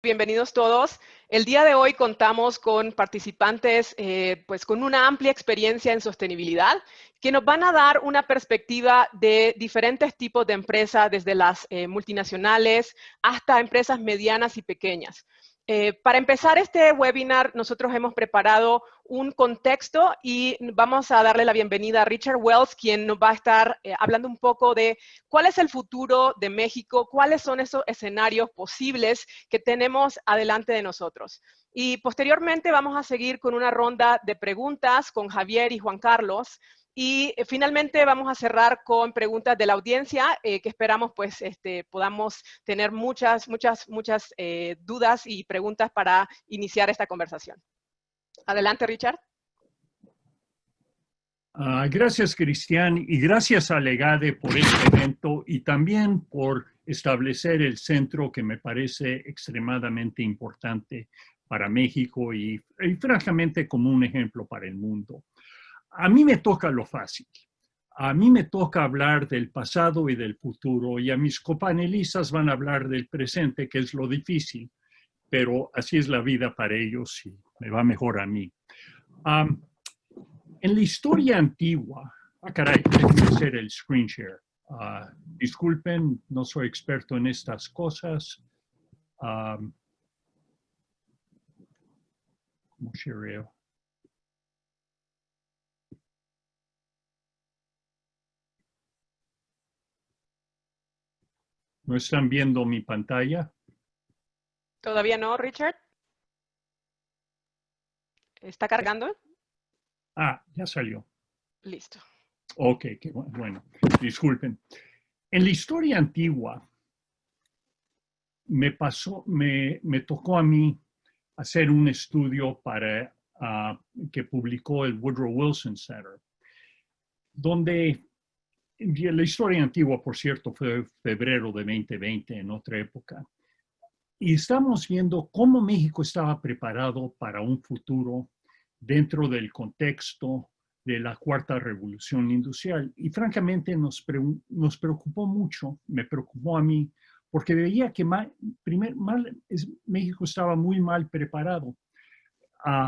Bienvenidos todos. El día de hoy contamos con participantes pues con una amplia experiencia en sostenibilidad que nos van a dar una perspectiva de diferentes tipos de empresas, desde las multinacionales hasta empresas medianas y pequeñas. Para empezar este webinar, nosotros hemos preparado un contexto y vamos a darle la bienvenida a Richard Wells, quien nos va a estar hablando un poco de cuál es el futuro de México, cuáles son esos escenarios posibles que tenemos adelante de nosotros. Y posteriormente vamos a seguir con una ronda de preguntas con Javier y Juan Carlos. Y finalmente vamos a cerrar con preguntas de la audiencia que esperamos pues podamos tener muchas dudas y preguntas para iniciar esta conversación. Adelante, Richard. Gracias, Cristian, y gracias a Legade por este evento y también por establecer el centro que me parece extremadamente importante para México y francamente como un ejemplo para el mundo. A mí me toca lo fácil. A mí me toca hablar del pasado y del futuro y a mis copanelistas van a hablar del presente, que es lo difícil, pero así es la vida para ellos y me va mejor a mí. En la historia antigua, caray, déjenme hacer el screen share. Disculpen, no soy experto en estas cosas. ¿Cómo shareo? ¿No están viendo mi pantalla? ¿Todavía no, Richard? ¿Está cargando? Ya salió. Listo. Ok, qué bueno. Disculpen. En la historia antigua, me tocó a mí hacer un estudio que publicó el Woodrow Wilson Center, donde la historia antigua, por cierto, fue febrero de 2020, en otra época. Y estamos viendo cómo México estaba preparado para un futuro dentro del contexto de la cuarta revolución industrial. Y francamente nos preocupó mucho, me preocupó a mí, porque veía que México estaba muy mal preparado.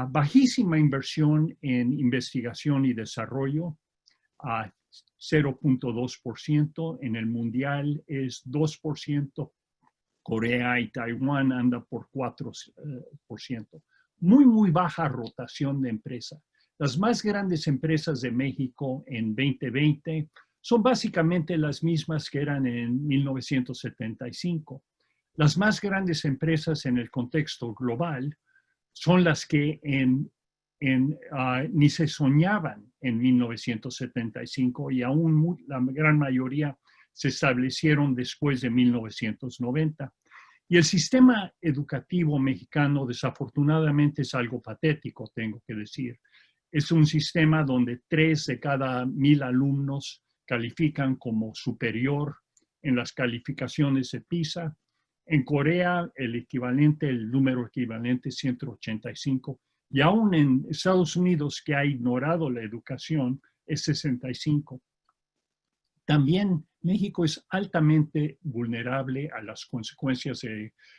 Bajísima inversión en investigación y desarrollo, a 0.2%, en el mundial es 2%, Corea y Taiwán anda por 4%. Muy baja rotación de empresas. Las más grandes empresas de México en 2020 son básicamente las mismas que eran en 1975. Las más grandes empresas en el contexto global son las que ni se soñaban en 1975 y aún la gran mayoría se establecieron después de 1990. Y el sistema educativo mexicano desafortunadamente es algo patético, tengo que decir. Es un sistema donde 3 de cada 1000 alumnos califican como superior en las calificaciones de PISA. En Corea el número equivalente es 185. Y aún en Estados Unidos, que ha ignorado la educación, es 65. También México es altamente vulnerable a las consecuencias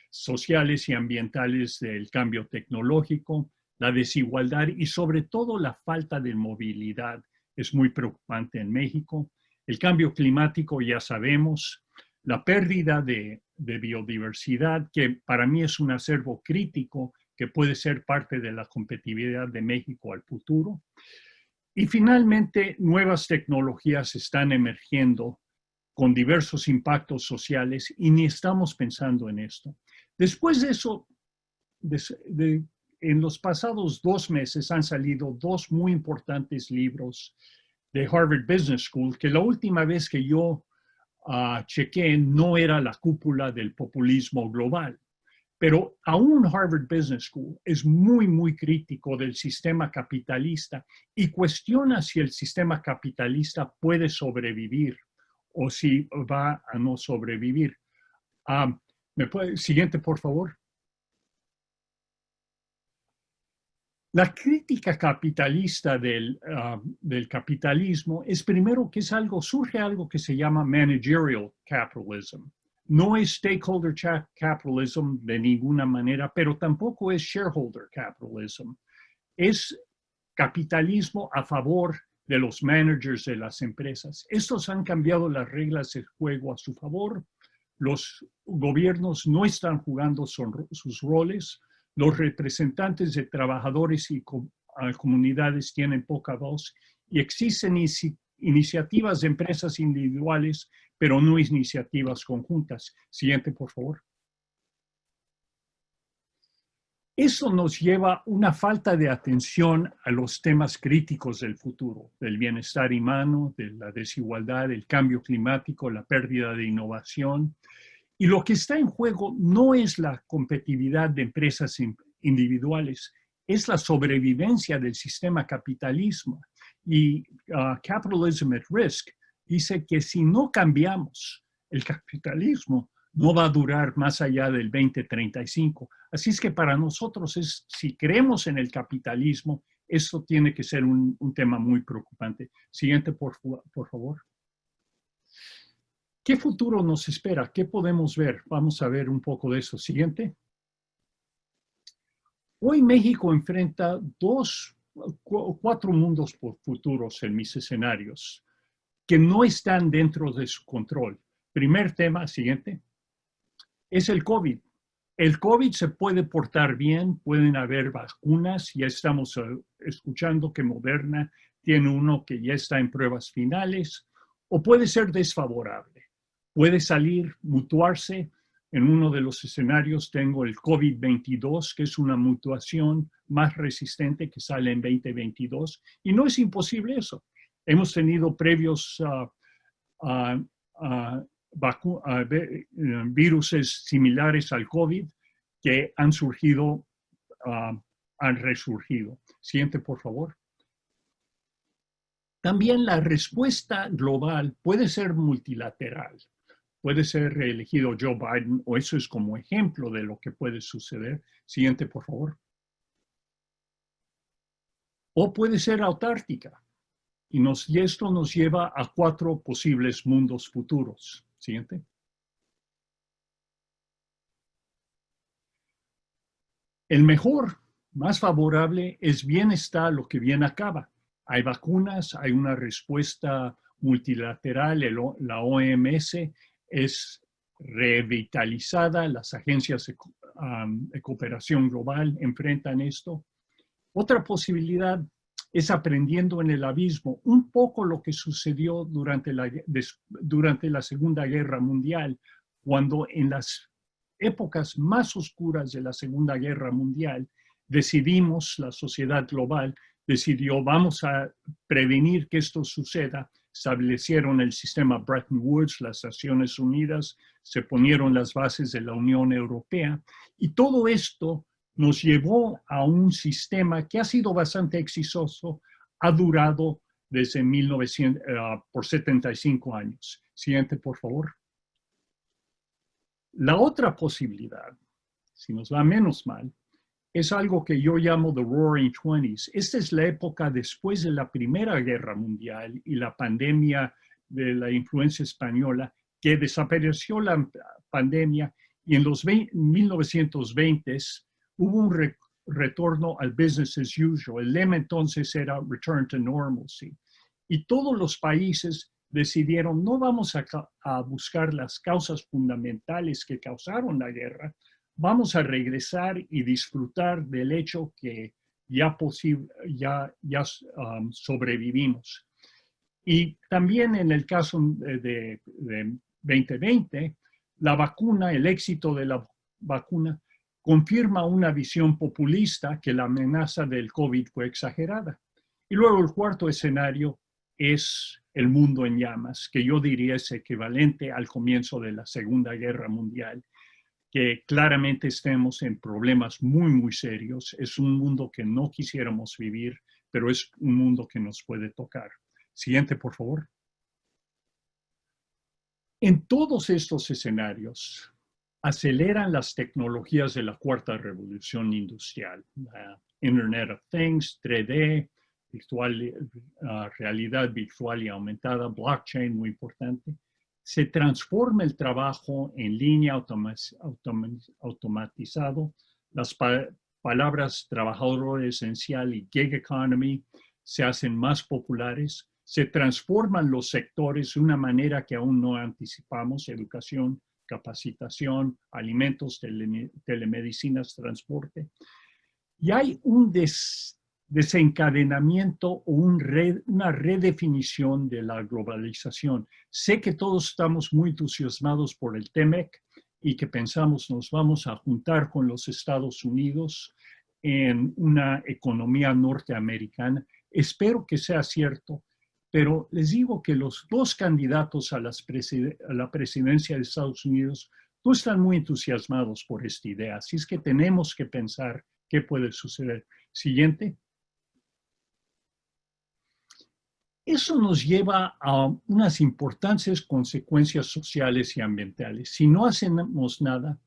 sociales y ambientales del cambio tecnológico, la desigualdad y sobre todo la falta de movilidad es muy preocupante en México. El cambio climático ya sabemos, la pérdida de biodiversidad, que para mí es un acervo crítico que puede ser parte de la competitividad de México al futuro. Y finalmente, nuevas tecnologías están emergiendo con diversos impactos sociales y ni estamos pensando en esto. Después de eso, en los pasados 2 meses han salido 2 muy importantes libros de Harvard Business School, que la última vez que yo chequé no era la cúpula del populismo global. Pero aún Harvard Business School es muy crítico del sistema capitalista y cuestiona si el sistema capitalista puede sobrevivir o si va a no sobrevivir. Siguiente, por favor. La crítica capitalista del capitalismo es primero que surge algo que se llama managerial capitalism. No es stakeholder capitalism de ninguna manera, pero tampoco es shareholder capitalism. Es capitalismo a favor de los managers de las empresas. Estos han cambiado las reglas del juego a su favor. Los gobiernos no están jugando sus roles. Los representantes de trabajadores y comunidades tienen poca voz y existen iniciativas de empresas individuales, pero no iniciativas conjuntas. Siguiente, por favor. Eso nos lleva a una falta de atención a los temas críticos del futuro, del bienestar humano, de la desigualdad, del cambio climático, la pérdida de innovación. Y lo que está en juego no es la competitividad de empresas individuales, es la sobrevivencia del sistema capitalismo. Y Capitalism at Risk dice que si no cambiamos el capitalismo, no va a durar más allá del 2035. Así es que para nosotros, si creemos en el capitalismo, eso tiene que ser un tema muy preocupante. Siguiente, por favor. ¿Qué futuro nos espera? ¿Qué podemos ver? Vamos a ver un poco de eso. Siguiente. Hoy México enfrenta cuatro mundos futuros en mis escenarios que no están dentro de su control. Primer tema, siguiente, es el COVID. El COVID se puede portar bien, pueden haber vacunas, ya estamos escuchando que Moderna tiene uno que ya está en pruebas finales, o puede ser desfavorable. Puede salir, mutuarse. En uno de los escenarios tengo el COVID-22, que es una mutuación más resistente que sale en 2022, y no es imposible eso. Hemos tenido previos viruses similares al COVID que han surgido, han resurgido. Siguiente, por favor. También la respuesta global puede ser multilateral. Puede ser reelegido Joe Biden, o eso es como ejemplo de lo que puede suceder. Siguiente, por favor. O puede ser autárquica. Y esto nos lleva a cuatro posibles mundos futuros. Siguiente. El mejor, más favorable, es bien está lo que bien acaba. Hay vacunas, hay una respuesta multilateral, la OMS es revitalizada, las agencias de cooperación global enfrentan esto. Otra posibilidad es aprendiendo en el abismo, un poco lo que sucedió durante la Segunda Guerra Mundial, cuando en las épocas más oscuras de la Segunda Guerra Mundial decidimos, la sociedad global decidió, vamos a prevenir que esto suceda. Establecieron el sistema Bretton Woods, las Naciones Unidas, se ponieron las bases de la Unión Europea, y todo esto nos llevó a un sistema que ha sido bastante exitoso, ha durado desde 1900, por 75 años. Siguiente, por favor. La otra posibilidad, si nos va menos mal, es algo que yo llamo the Roaring Twenties. Esta es la época después de la Primera Guerra Mundial y la pandemia de la influenza española, que desapareció la pandemia, y en los 1920s hubo un retorno al business as usual. El lema entonces era return to normalcy. Y todos los países decidieron, no vamos a buscar las causas fundamentales que causaron la guerra, vamos a regresar y disfrutar del hecho que ya sobrevivimos. Y también en el caso de 2020, la vacuna, el éxito de la vacuna, confirma una visión populista que la amenaza del COVID fue exagerada. Y luego el cuarto escenario es el mundo en llamas, que yo diría es equivalente al comienzo de la Segunda Guerra Mundial, que claramente estemos en problemas muy, muy serios. Es un mundo que no quisiéramos vivir, pero es un mundo que nos puede tocar. Siguiente, por favor. En todos estos escenarios, aceleran las tecnologías de la cuarta revolución industrial. Internet of Things, 3D, realidad virtual y aumentada, blockchain, muy importante. se transforma el trabajo en línea automatizado. Las palabras trabajador esencial y gig economy se hacen más populares. Se transforman los sectores de una manera que aún no anticipamos: educación, capacitación, alimentos, telemedicinas, transporte. Y hay un desencadenamiento o una redefinición de la globalización. Sé que todos estamos muy entusiasmados por el TEMEC y que pensamos nos vamos a juntar con los Estados Unidos en una economía norteamericana. Espero que sea cierto, pero les digo que los dos candidatos a la presidencia de Estados Unidos no están muy entusiasmados por esta idea. Así es que tenemos que pensar qué puede suceder. Siguiente. Eso nos lleva a unas importantes consecuencias sociales y ambientales. Si no hacemos nada,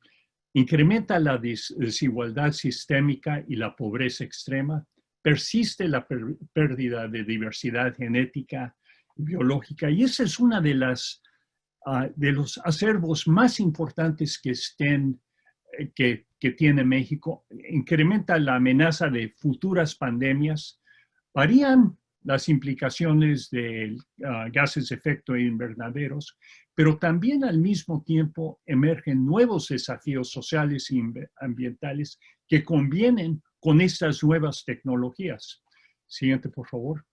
incrementa la desigualdad sistémica y la pobreza extrema, persiste la pérdida de diversidad genética y biológica, y esa es una de los acervos más importantes que tiene México. Incrementa la amenaza de futuras pandemias, varían las implicaciones de gases de efecto invernaderos, pero también al mismo tiempo emergen nuevos desafíos sociales y ambientales que convienen con estas nuevas tecnologías. Siguiente, por favor.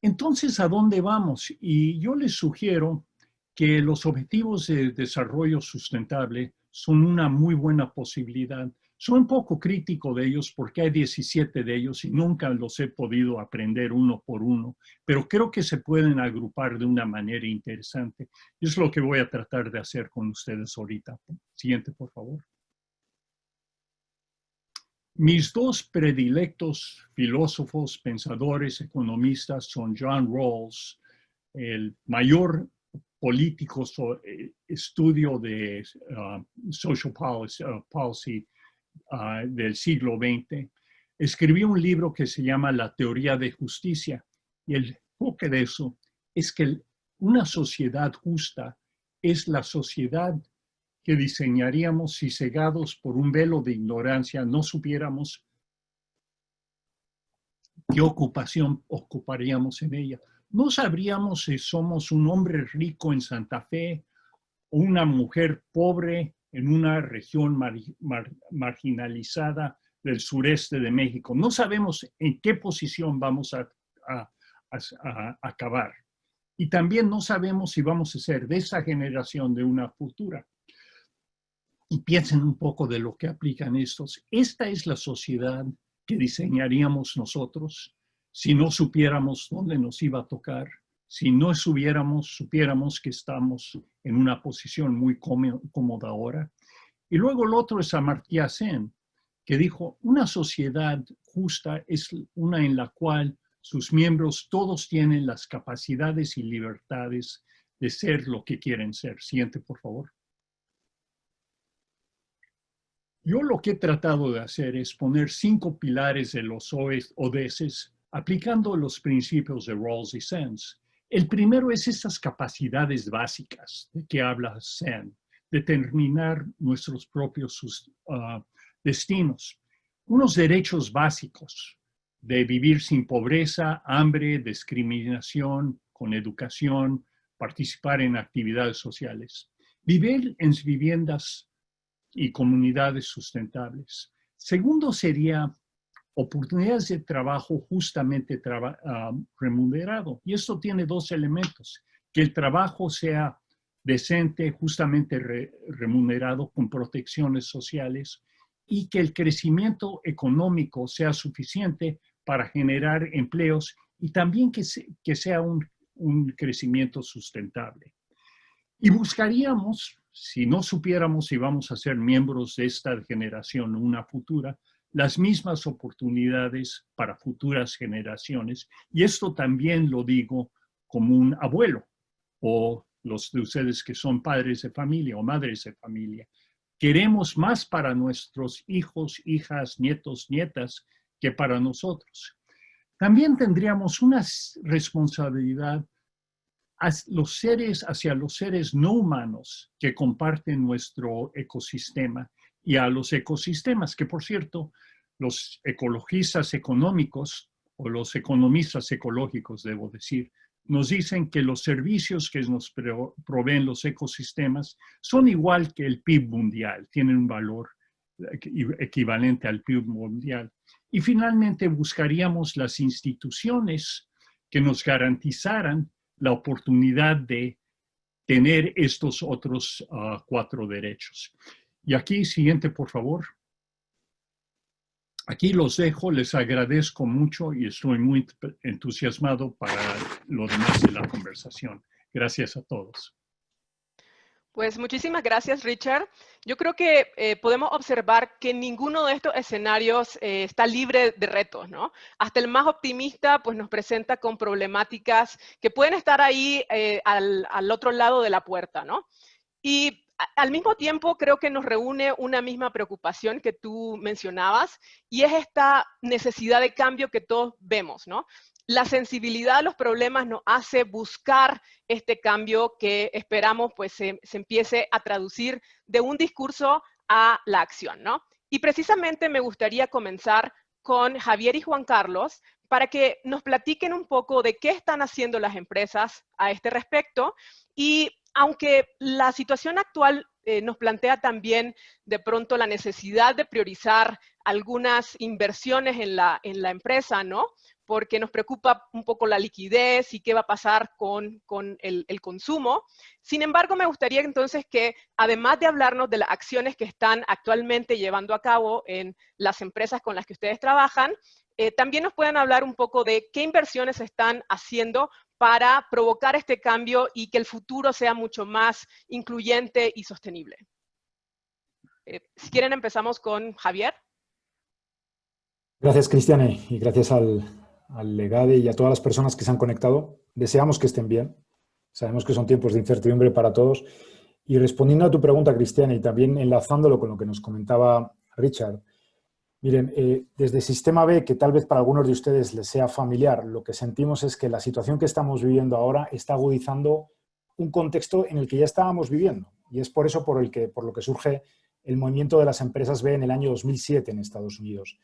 Entonces, ¿a dónde vamos? Y yo les sugiero que los objetivos de desarrollo sustentable son una muy buena posibilidad. Soy un poco crítico de ellos porque hay 17 de ellos y nunca los he podido aprender uno por uno, pero creo que se pueden agrupar de una manera interesante. Es lo que voy a tratar de hacer con ustedes ahorita. Siguiente, por favor. Mis dos predilectos filósofos, pensadores, economistas son John Rawls, el mayor político estudio de social policy del siglo XX. Escribió un libro que se llama La teoría de justicia, y el enfoque de eso es que una sociedad justa es la sociedad que diseñaríamos si, cegados por un velo de ignorancia, no supiéramos qué ocupación ocuparíamos en ella. No sabríamos si somos un hombre rico en Santa Fe o una mujer pobre en una región marginalizada del sureste de México. No sabemos en qué posición vamos a acabar. Y también no sabemos si vamos a ser de esa generación de una futura. Y piensen un poco de lo que aplican estos. Esta es la sociedad que diseñaríamos nosotros si no supiéramos dónde nos iba a tocar, si no supiéramos que estamos en una posición muy cómoda ahora. Y luego el otro es Amartya Sen, que dijo, una sociedad justa es una en la cual sus miembros todos tienen las capacidades y libertades de ser lo que quieren ser. Siguiente, por favor. Yo lo que he tratado de hacer es poner 5 pilares de los ODS aplicando los principios de Rawls y Sen. El primero es estas capacidades básicas de que habla Sen, determinar nuestros propios destinos. Unos derechos básicos de vivir sin pobreza, hambre, discriminación, con educación, participar en actividades sociales. Vivir en viviendas y comunidades sustentables. Segundo sería oportunidades de trabajo justamente remunerado. Y esto tiene 2 elementos: que el trabajo sea decente, justamente remunerado, con protecciones sociales, y que el crecimiento económico sea suficiente para generar empleos y también que sea un crecimiento sustentable. Y buscaríamos, si no supiéramos si vamos a ser miembros de esta generación o una futura, las mismas oportunidades para futuras generaciones. Y esto también lo digo como un abuelo, o los de ustedes que son padres de familia o madres de familia. Queremos más para nuestros hijos, hijas, nietos, nietas que para nosotros. También tendríamos una responsabilidad hacia los seres no humanos que comparten nuestro ecosistema y a los ecosistemas, que por cierto, los ecologistas económicos o los economistas ecológicos, debo decir, nos dicen que los servicios que nos proveen los ecosistemas son igual que el PIB mundial, tienen un valor equivalente al PIB mundial. Y finalmente buscaríamos las instituciones que nos garantizaran la oportunidad de tener estos otros 4 derechos. Y aquí, siguiente, por favor. Aquí los dejo, les agradezco mucho y estoy muy entusiasmado para lo demás de la conversación. Gracias a todos. Pues muchísimas gracias, Richard. Yo creo que podemos observar que ninguno de estos escenarios está libre de retos, ¿no? Hasta el más optimista pues, nos presenta con problemáticas que pueden estar ahí al otro lado de la puerta, ¿no? Y al mismo tiempo creo que nos reúne una misma preocupación que tú mencionabas y es esta necesidad de cambio que todos vemos, ¿no? La sensibilidad a los problemas nos hace buscar este cambio que esperamos pues se empiece a traducir de un discurso a la acción, ¿no? Y precisamente me gustaría comenzar con Javier y Juan Carlos para que nos platiquen un poco de qué están haciendo las empresas a este respecto. Y aunque la situación actual nos plantea también de pronto la necesidad de priorizar algunas inversiones en la empresa, ¿no? Porque nos preocupa un poco la liquidez y qué va a pasar con el consumo. Sin embargo, me gustaría entonces que, además de hablarnos de las acciones que están actualmente llevando a cabo en las empresas con las que ustedes trabajan, también nos puedan hablar un poco de qué inversiones están haciendo para provocar este cambio y que el futuro sea mucho más incluyente y sostenible. Si quieren, empezamos con Javier. Gracias, Cristiane, y gracias al Legade y a todas las personas que se han conectado. Deseamos que estén bien. Sabemos que son tiempos de incertidumbre para todos. Y respondiendo a tu pregunta, Cristiane, y también enlazándolo con lo que nos comentaba Richard, miren, desde Sistema B, que tal vez para algunos de ustedes les sea familiar, lo que sentimos es que la situación que estamos viviendo ahora está agudizando un contexto en el que ya estábamos viviendo. Y es por eso por lo que surge el movimiento de las empresas B en el año 2007 en Estados Unidos.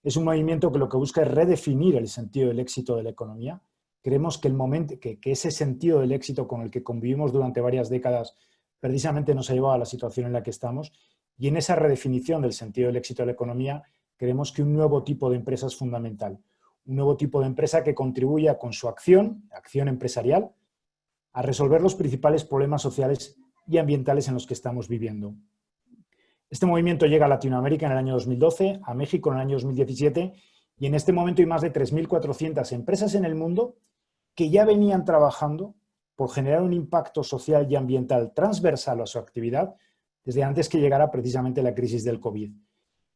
Es un movimiento que lo que busca es redefinir el sentido del éxito de la economía. Creemos que ese sentido del éxito con el que convivimos durante varias décadas precisamente nos ha llevado a la situación en la que estamos. Y en esa redefinición del sentido del éxito de la economía, creemos que un nuevo tipo de empresa es fundamental. Un nuevo tipo de empresa que contribuya con su acción empresarial, a resolver los principales problemas sociales y ambientales en los que estamos viviendo. Este movimiento llega a Latinoamérica en el año 2012, a México en el año 2017, y en este momento hay más de 3.400 empresas en el mundo que ya venían trabajando por generar un impacto social y ambiental transversal a su actividad desde antes que llegara precisamente la crisis del COVID,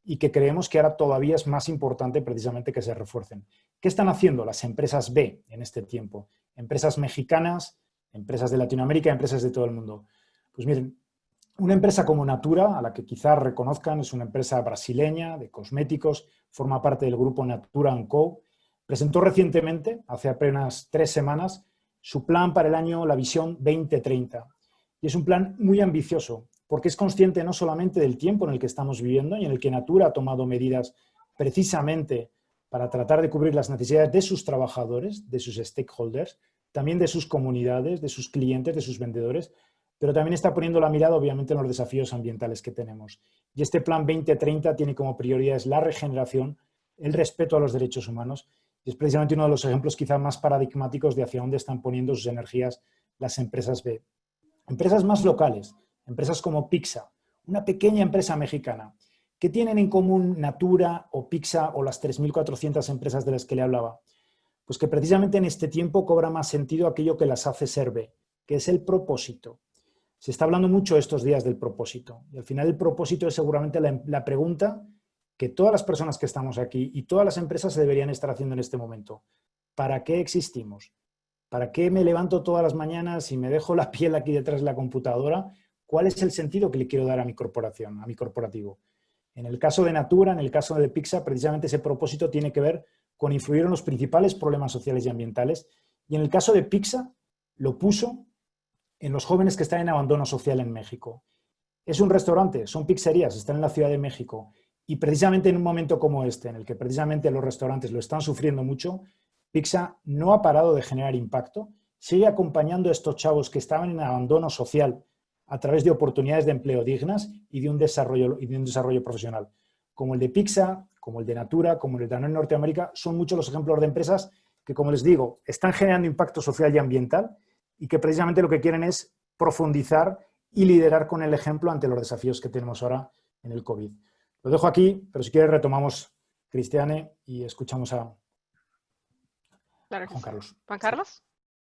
y que creemos que ahora todavía es más importante precisamente que se refuercen. ¿Qué están haciendo las empresas B en este tiempo? Empresas mexicanas, empresas de Latinoamérica, empresas de todo el mundo. Pues miren, una empresa como Natura, a la que quizás reconozcan, es una empresa brasileña de cosméticos, forma parte del grupo Natura & Co. Presentó recientemente, hace apenas 3 semanas, su plan para el año, la visión 2030. Y es un plan muy ambicioso, porque es consciente no solamente del tiempo en el que estamos viviendo y en el que Natura ha tomado medidas precisamente para tratar de cubrir las necesidades de sus trabajadores, de sus stakeholders, también de sus comunidades, de sus clientes, de sus vendedores, pero también está poniendo la mirada, obviamente, en los desafíos ambientales que tenemos. Y este Plan 2030 tiene como prioridades la regeneración, el respeto a los derechos humanos, y es precisamente uno de los ejemplos quizás más paradigmáticos de hacia dónde están poniendo sus energías las empresas B. Empresas más locales, empresas como Pixa, una pequeña empresa mexicana. ¿Qué tienen en común Natura o Pixa o las 3.400 empresas de las que le hablaba? Pues que precisamente en este tiempo cobra más sentido aquello que las hace ser B, que es el propósito. Se está hablando mucho estos días del propósito, y al final el propósito es seguramente la pregunta que todas las personas que estamos aquí y todas las empresas se deberían estar haciendo en este momento. ¿Para qué existimos? ¿Para qué me levanto todas las mañanas y me dejo la piel aquí detrás de la computadora? ¿Cuál es el sentido que le quiero dar a mi corporación, a mi corporativo? En el caso de Natura, en el caso de Pixa, precisamente ese propósito tiene que ver con influir en los principales problemas sociales y ambientales. Y en el caso de Pixa, lo puso en los jóvenes que están en abandono social en México. Es un restaurante, son pizzerías, están en la Ciudad de México. Y precisamente en un momento como este, en el que precisamente los restaurantes lo están sufriendo mucho, Pizza no ha parado de generar impacto, sigue acompañando a estos chavos que estaban en abandono social a través de oportunidades de empleo dignas y de un desarrollo profesional. Como el de Pizza, como el de Natura, como el de Danone Norteamérica, son muchos los ejemplos de empresas que, como les digo, están generando impacto social y ambiental y que precisamente lo que quieren es profundizar y liderar con el ejemplo ante los desafíos que tenemos ahora en el COVID. Lo dejo aquí, pero si quieres retomamos, Cristiane, y escuchamos a Claro que Juan sí. Carlos. Juan Carlos.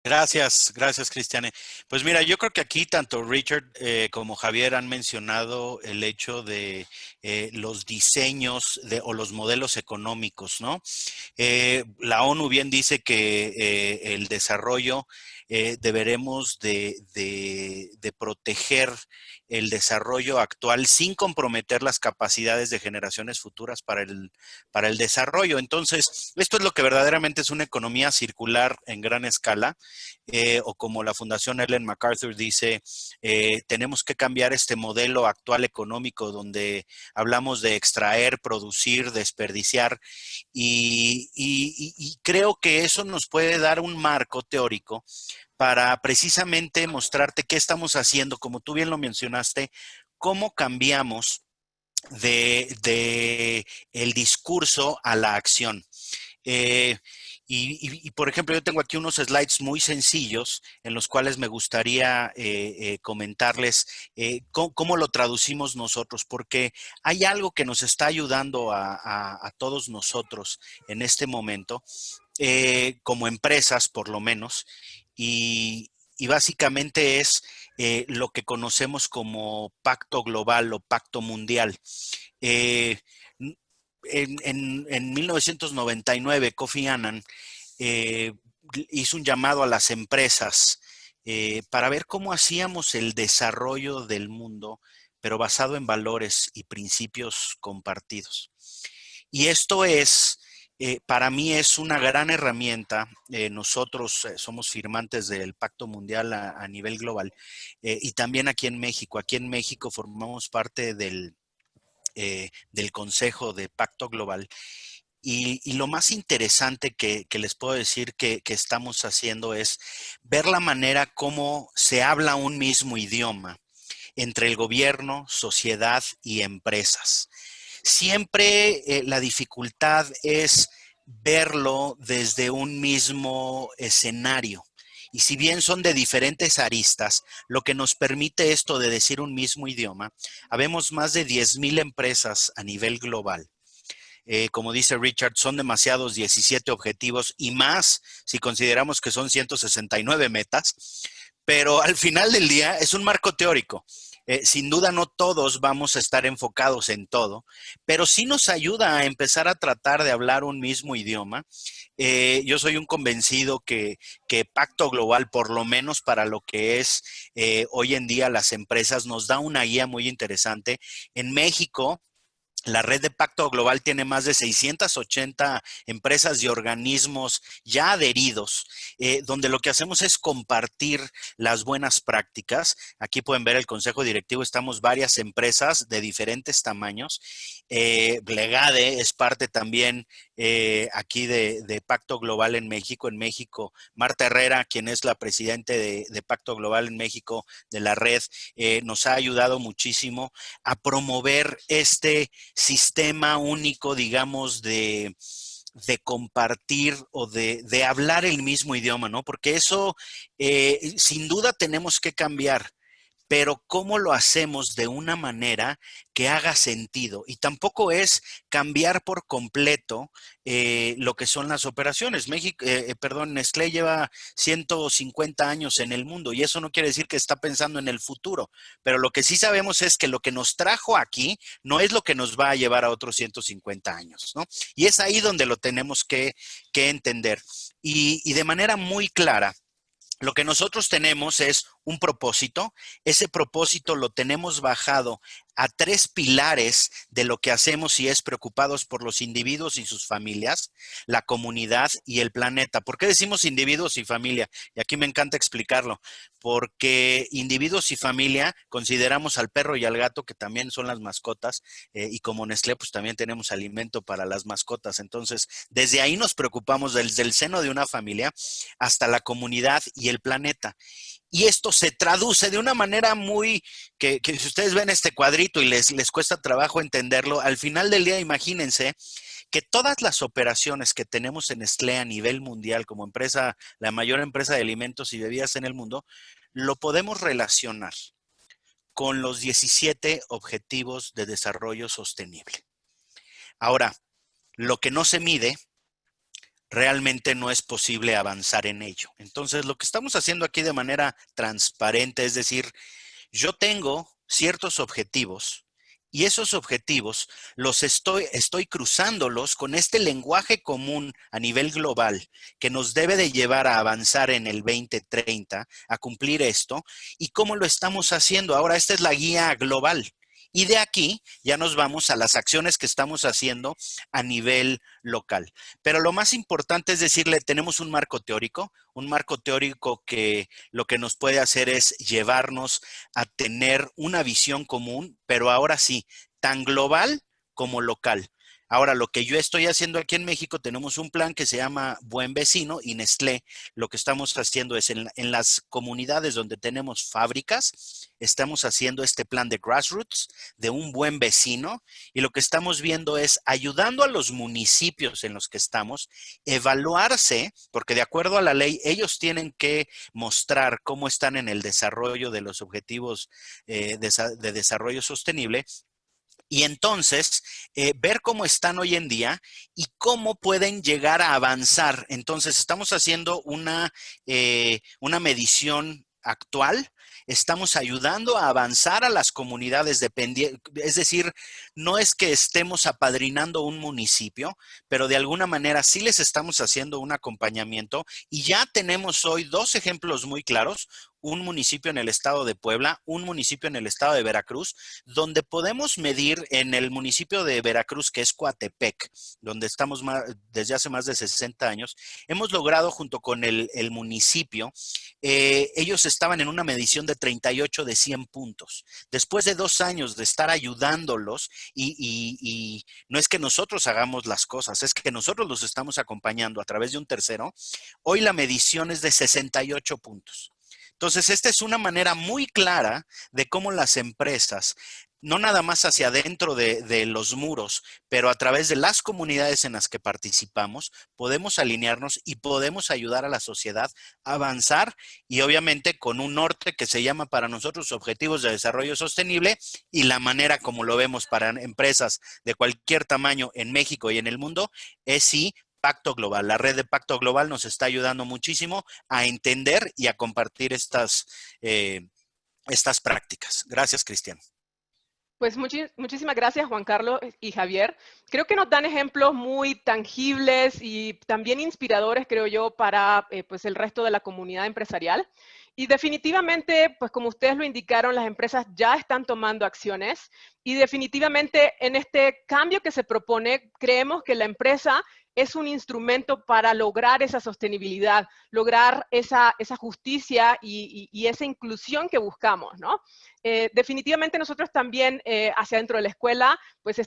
Gracias, gracias, Cristiane. Pues mira, yo creo que aquí tanto Richard como Javier han mencionado el hecho de los diseños o los modelos económicos, ¿no? La ONU bien dice que el desarrollo deberemos de proteger el desarrollo actual sin comprometer las capacidades de generaciones futuras para el desarrollo. Entonces, esto es lo que verdaderamente es una economía circular en gran escala. O como la Fundación Ellen MacArthur dice, tenemos que cambiar este modelo actual económico donde hablamos de extraer, producir, desperdiciar y creo que eso nos puede dar un marco teórico para precisamente mostrarte qué estamos haciendo, como tú bien lo mencionaste, cómo cambiamos de el discurso a la acción. Por ejemplo, yo tengo aquí unos slides muy sencillos en los cuales me gustaría comentarles cómo lo traducimos nosotros, porque hay algo que nos está ayudando a todos nosotros en este momento, como empresas por lo menos, y básicamente es lo que conocemos como pacto global o pacto mundial. En 1999, Kofi Annan hizo un llamado a las empresas para ver cómo hacíamos el desarrollo del mundo, pero basado en valores y principios compartidos. Y esto es, para mí es una gran herramienta. Nosotros somos firmantes del Pacto Mundial a nivel global y también aquí en México. Aquí en México formamos parte del Consejo de Pacto Global. Y lo más interesante que les puedo decir que estamos haciendo es ver la manera como se habla un mismo idioma entre el gobierno, sociedad y empresas. Siempre la dificultad es verlo desde un mismo escenario. Y si bien son de diferentes aristas, lo que nos permite esto de decir un mismo idioma, habemos más de 10,000 empresas a nivel global. Como dice Richard, son demasiados 17 objetivos y más si consideramos que son 169 metas, pero al final del día es un marco teórico. Sin duda no todos vamos a estar enfocados en todo, pero sí nos ayuda a empezar a tratar de hablar un mismo idioma. Yo soy un convencido que Pacto Global, por lo menos para lo que es hoy en día las empresas, nos da una guía muy interesante. En México, la red de Pacto Global tiene más de 680 empresas y organismos ya adheridos, donde lo que hacemos es compartir las buenas prácticas. Aquí pueden ver el consejo directivo, estamos varias empresas de diferentes tamaños. Legade es parte también aquí de Pacto Global en México. En México, Marta Herrera, quien es la presidenta de Pacto Global en México, de la red, nos ha ayudado muchísimo a promover este sistema único, digamos, de compartir o de hablar el mismo idioma, ¿no? Porque eso sin duda tenemos que cambiar, pero ¿cómo lo hacemos de una manera que haga sentido? Y tampoco es cambiar por completo lo que son las operaciones. Nestlé lleva 150 años en el mundo y eso no quiere decir que está pensando en el futuro, pero lo que sí sabemos es que lo que nos trajo aquí no es lo que nos va a llevar a otros 150 años, ¿no? Y es ahí donde lo tenemos que entender. Y de manera muy clara, lo que nosotros tenemos es un propósito. Ese propósito lo tenemos bajado a 3 pilares de lo que hacemos y es preocupados por los individuos y sus familias, la comunidad y el planeta. ¿Por qué decimos individuos y familia? Y aquí me encanta explicarlo. Porque individuos y familia consideramos al perro y al gato, que también son las mascotas, y como Nestlé, pues también tenemos alimento para las mascotas. Entonces, desde ahí nos preocupamos desde el seno de una familia hasta la comunidad y el planeta. Y esto se traduce de una manera muy, que si ustedes ven este cuadrito y les cuesta trabajo entenderlo, al final del día imagínense que todas las operaciones que tenemos en Nestlé a nivel mundial como empresa, la mayor empresa de alimentos y bebidas en el mundo, lo podemos relacionar con los 17 Objetivos de Desarrollo Sostenible. Ahora, lo que no se mide, realmente no es posible avanzar en ello. Entonces, lo que estamos haciendo aquí de manera transparente, es decir, yo tengo ciertos objetivos y esos objetivos los estoy cruzándolos con este lenguaje común a nivel global que nos debe de llevar a avanzar en el 2030, a cumplir esto. ¿Y cómo lo estamos haciendo? Ahora, esta es la guía global. Y de aquí ya nos vamos a las acciones que estamos haciendo a nivel local. Pero lo más importante es decirle, tenemos un marco teórico que lo que nos puede hacer es llevarnos a tener una visión común, pero ahora sí, tan global como local. Ahora, lo que yo estoy haciendo aquí en México, tenemos un plan que se llama Buen Vecino y Nestlé, lo que estamos haciendo es en las comunidades donde tenemos fábricas, estamos haciendo este plan de grassroots, de un buen vecino, y lo que estamos viendo es ayudando a los municipios en los que estamos, evaluarse, porque de acuerdo a la ley, ellos tienen que mostrar cómo están en el desarrollo de los objetivos de desarrollo sostenible. Y entonces, ver cómo están hoy en día y cómo pueden llegar a avanzar. Entonces, estamos haciendo una medición actual. Estamos ayudando a avanzar a las comunidades dependientes. Es decir, no es que estemos apadrinando un municipio, pero de alguna manera sí les estamos haciendo un acompañamiento. Y ya tenemos hoy 2 ejemplos muy claros. Un municipio en el estado de Puebla, un municipio en el estado de Veracruz, donde podemos medir en el municipio de Veracruz, que es Coatepec, donde estamos desde hace más de 60 años, hemos logrado junto con el municipio, ellos estaban en una medición de 38 de 100 puntos. Después de 2 años de estar ayudándolos y no es que nosotros hagamos las cosas, es que nosotros los estamos acompañando a través de un tercero, hoy la medición es de 68 puntos. Entonces, esta es una manera muy clara de cómo las empresas, no nada más hacia adentro de los muros, pero a través de las comunidades en las que participamos, podemos alinearnos y podemos ayudar a la sociedad a avanzar y obviamente con un norte que se llama para nosotros Objetivos de Desarrollo Sostenible y la manera como lo vemos para empresas de cualquier tamaño en México y en el mundo es sí. Pacto Global. La red de Pacto Global nos está ayudando muchísimo a entender y a compartir estas prácticas. Gracias, Cristian. Pues muchísimas gracias, Juan Carlos y Javier. Creo que nos dan ejemplos muy tangibles y también inspiradores, creo yo, para pues el resto de la comunidad empresarial. Y definitivamente, pues como ustedes lo indicaron, las empresas ya están tomando acciones y definitivamente en este cambio que se propone, creemos que la empresa es un instrumento para lograr esa sostenibilidad, lograr esa justicia y esa inclusión que buscamos, ¿no? Definitivamente nosotros también hacia dentro de la escuela, pues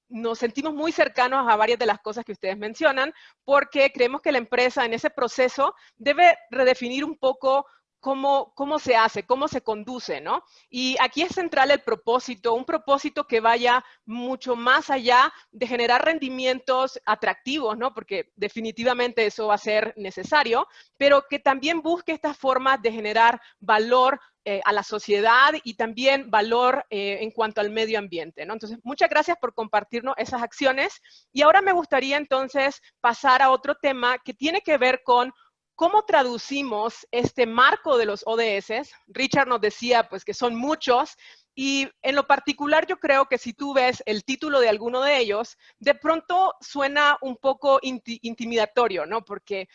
nos sentimos muy cercanos a varias de las cosas que ustedes mencionan, porque creemos que la empresa en ese proceso debe redefinir un poco cómo se hace, cómo se conduce, ¿no? Y aquí es central el propósito, un propósito que vaya mucho más allá de generar rendimientos atractivos, ¿no? Porque definitivamente eso va a ser necesario, pero que también busque estas formas de generar valor a la sociedad y también valor en cuanto al medio ambiente, ¿no? Entonces, muchas gracias por compartirnos esas acciones. Y ahora me gustaría entonces pasar a otro tema que tiene que ver con ¿cómo traducimos este marco de los ODS? Richard nos decía pues que son muchos Y en lo particular yo creo que si tú ves el título de alguno de ellos, de pronto suena un poco intimidatorio, ¿no? Porque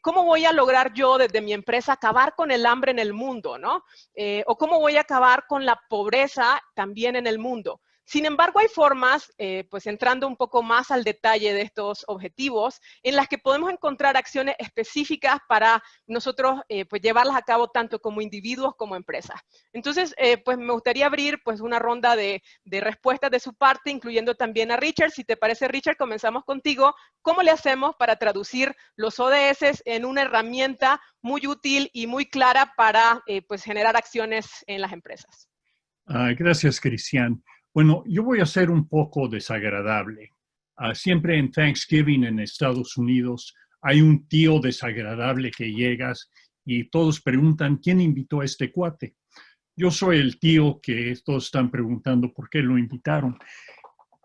¿cómo voy a lograr yo desde mi empresa acabar con el hambre en el mundo, ¿no? O ¿cómo voy a acabar con la pobreza también en el mundo? Sin embargo, hay formas, pues entrando un poco más al detalle de estos objetivos, en las que podemos encontrar acciones específicas para nosotros pues llevarlas a cabo tanto como individuos como empresas. Entonces, pues me gustaría abrir pues una ronda de respuestas de su parte, incluyendo también a Richard. Si te parece, Richard, comenzamos contigo. ¿Cómo le hacemos para traducir los ODS en una herramienta muy útil y muy clara para pues generar acciones en las empresas? Gracias, Cristian. Bueno, yo voy a ser un poco desagradable. Siempre en Thanksgiving en Estados Unidos hay un tío desagradable que llegas y todos preguntan, ¿quién invitó a este cuate? Yo soy el tío que todos están preguntando por qué lo invitaron.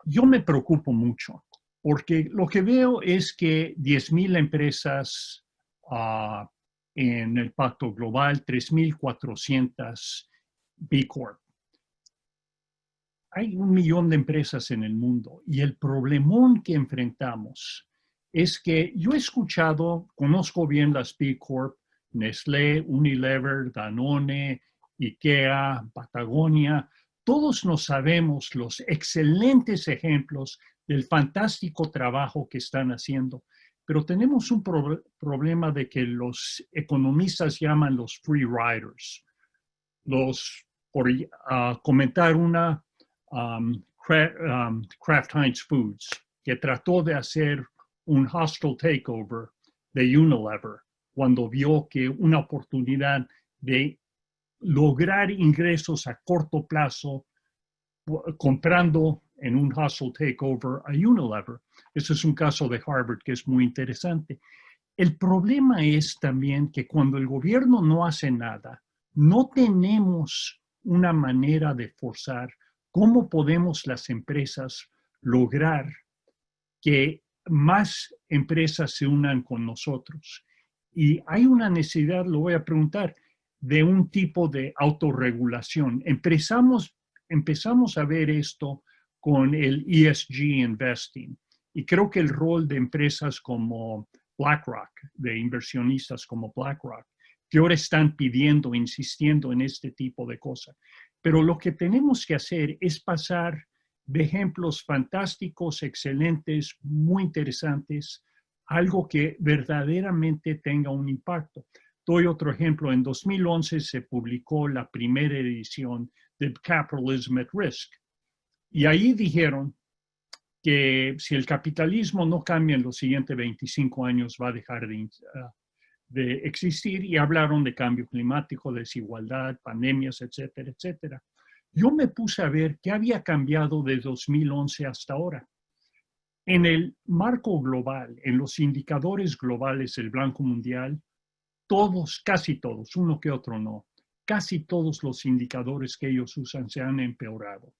Yo me preocupo mucho porque lo que veo es que 10,000 empresas en el Pacto Global, 3,400 B Corp. Hay 1,000,000 de empresas en el mundo y el problemón que enfrentamos es que yo he escuchado, conozco bien las B Corp, Nestlé, Unilever, Danone, IKEA, Patagonia, todos nos sabemos los excelentes ejemplos del fantástico trabajo que están haciendo, pero tenemos un problema de que los economistas llaman los free riders. Por comentar una, Kraft Heinz Foods, que trató de hacer un hostile takeover de Unilever cuando vio que una oportunidad de lograr ingresos a corto plazo comprando en un hostile takeover a Unilever. Ese es un caso de Harvard que es muy interesante. El problema es también que cuando el gobierno no hace nada, no tenemos una manera de forzar cómo podemos las empresas lograr que más empresas se unan con nosotros. Y hay una necesidad, lo voy a preguntar, de un tipo de autorregulación. Empezamos a ver esto con el ESG investing. Y creo que el rol de empresas como BlackRock, de inversionistas como BlackRock, que ahora están pidiendo, insistiendo en este tipo de cosas. Pero lo que tenemos que hacer es pasar de ejemplos fantásticos, excelentes, muy interesantes, algo que verdaderamente tenga un impacto. Doy otro ejemplo. En 2011 se publicó la primera edición de Capitalism at Risk. Y ahí dijeron que si el capitalismo no cambia en los siguientes 25 años, va a dejar de existir, y hablaron de cambio climático, desigualdad, pandemias, etcétera, etcétera. Yo me puse a ver qué había cambiado de 2011 hasta ahora. En el marco global, en los indicadores globales del Banco Mundial, todos, casi todos, uno que otro no, casi todos los indicadores que ellos usan se han empeorado.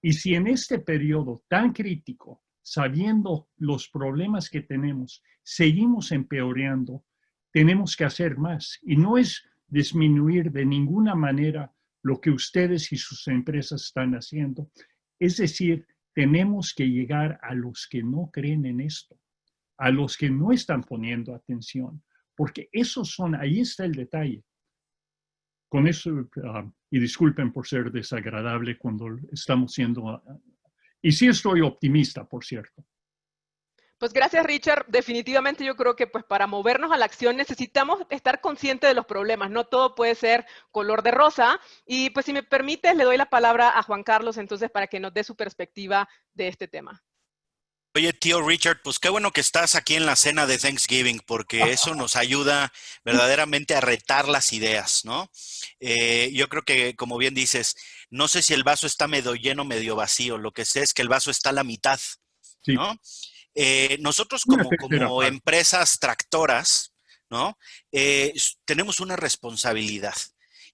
Y si en este periodo tan crítico, sabiendo los problemas que tenemos, seguimos empeorando, tenemos que hacer más. Y no es disminuir de ninguna manera lo que ustedes y sus empresas están haciendo. Es decir, tenemos que llegar a los que no creen en esto, a los que no están poniendo atención, porque esos son, ahí está el detalle. Con eso, y disculpen por ser desagradable cuando estamos siendo, y sí estoy optimista, por cierto. Pues gracias, Richard. Definitivamente yo creo que pues para movernos a la acción necesitamos estar conscientes de los problemas. No todo puede ser color de rosa. Y pues si me permites, le doy la palabra a Juan Carlos entonces para que nos dé su perspectiva de este tema. Oye, tío Richard, pues qué bueno que estás aquí en la cena de Thanksgiving, porque eso nos ayuda verdaderamente a retar las ideas, ¿no? Yo creo que, como bien dices, no sé si el vaso está medio lleno, medio vacío. Lo que sé es que el vaso está a la mitad, ¿no? Sí. Nosotros como empresas tractoras, ¿no? Tenemos una responsabilidad,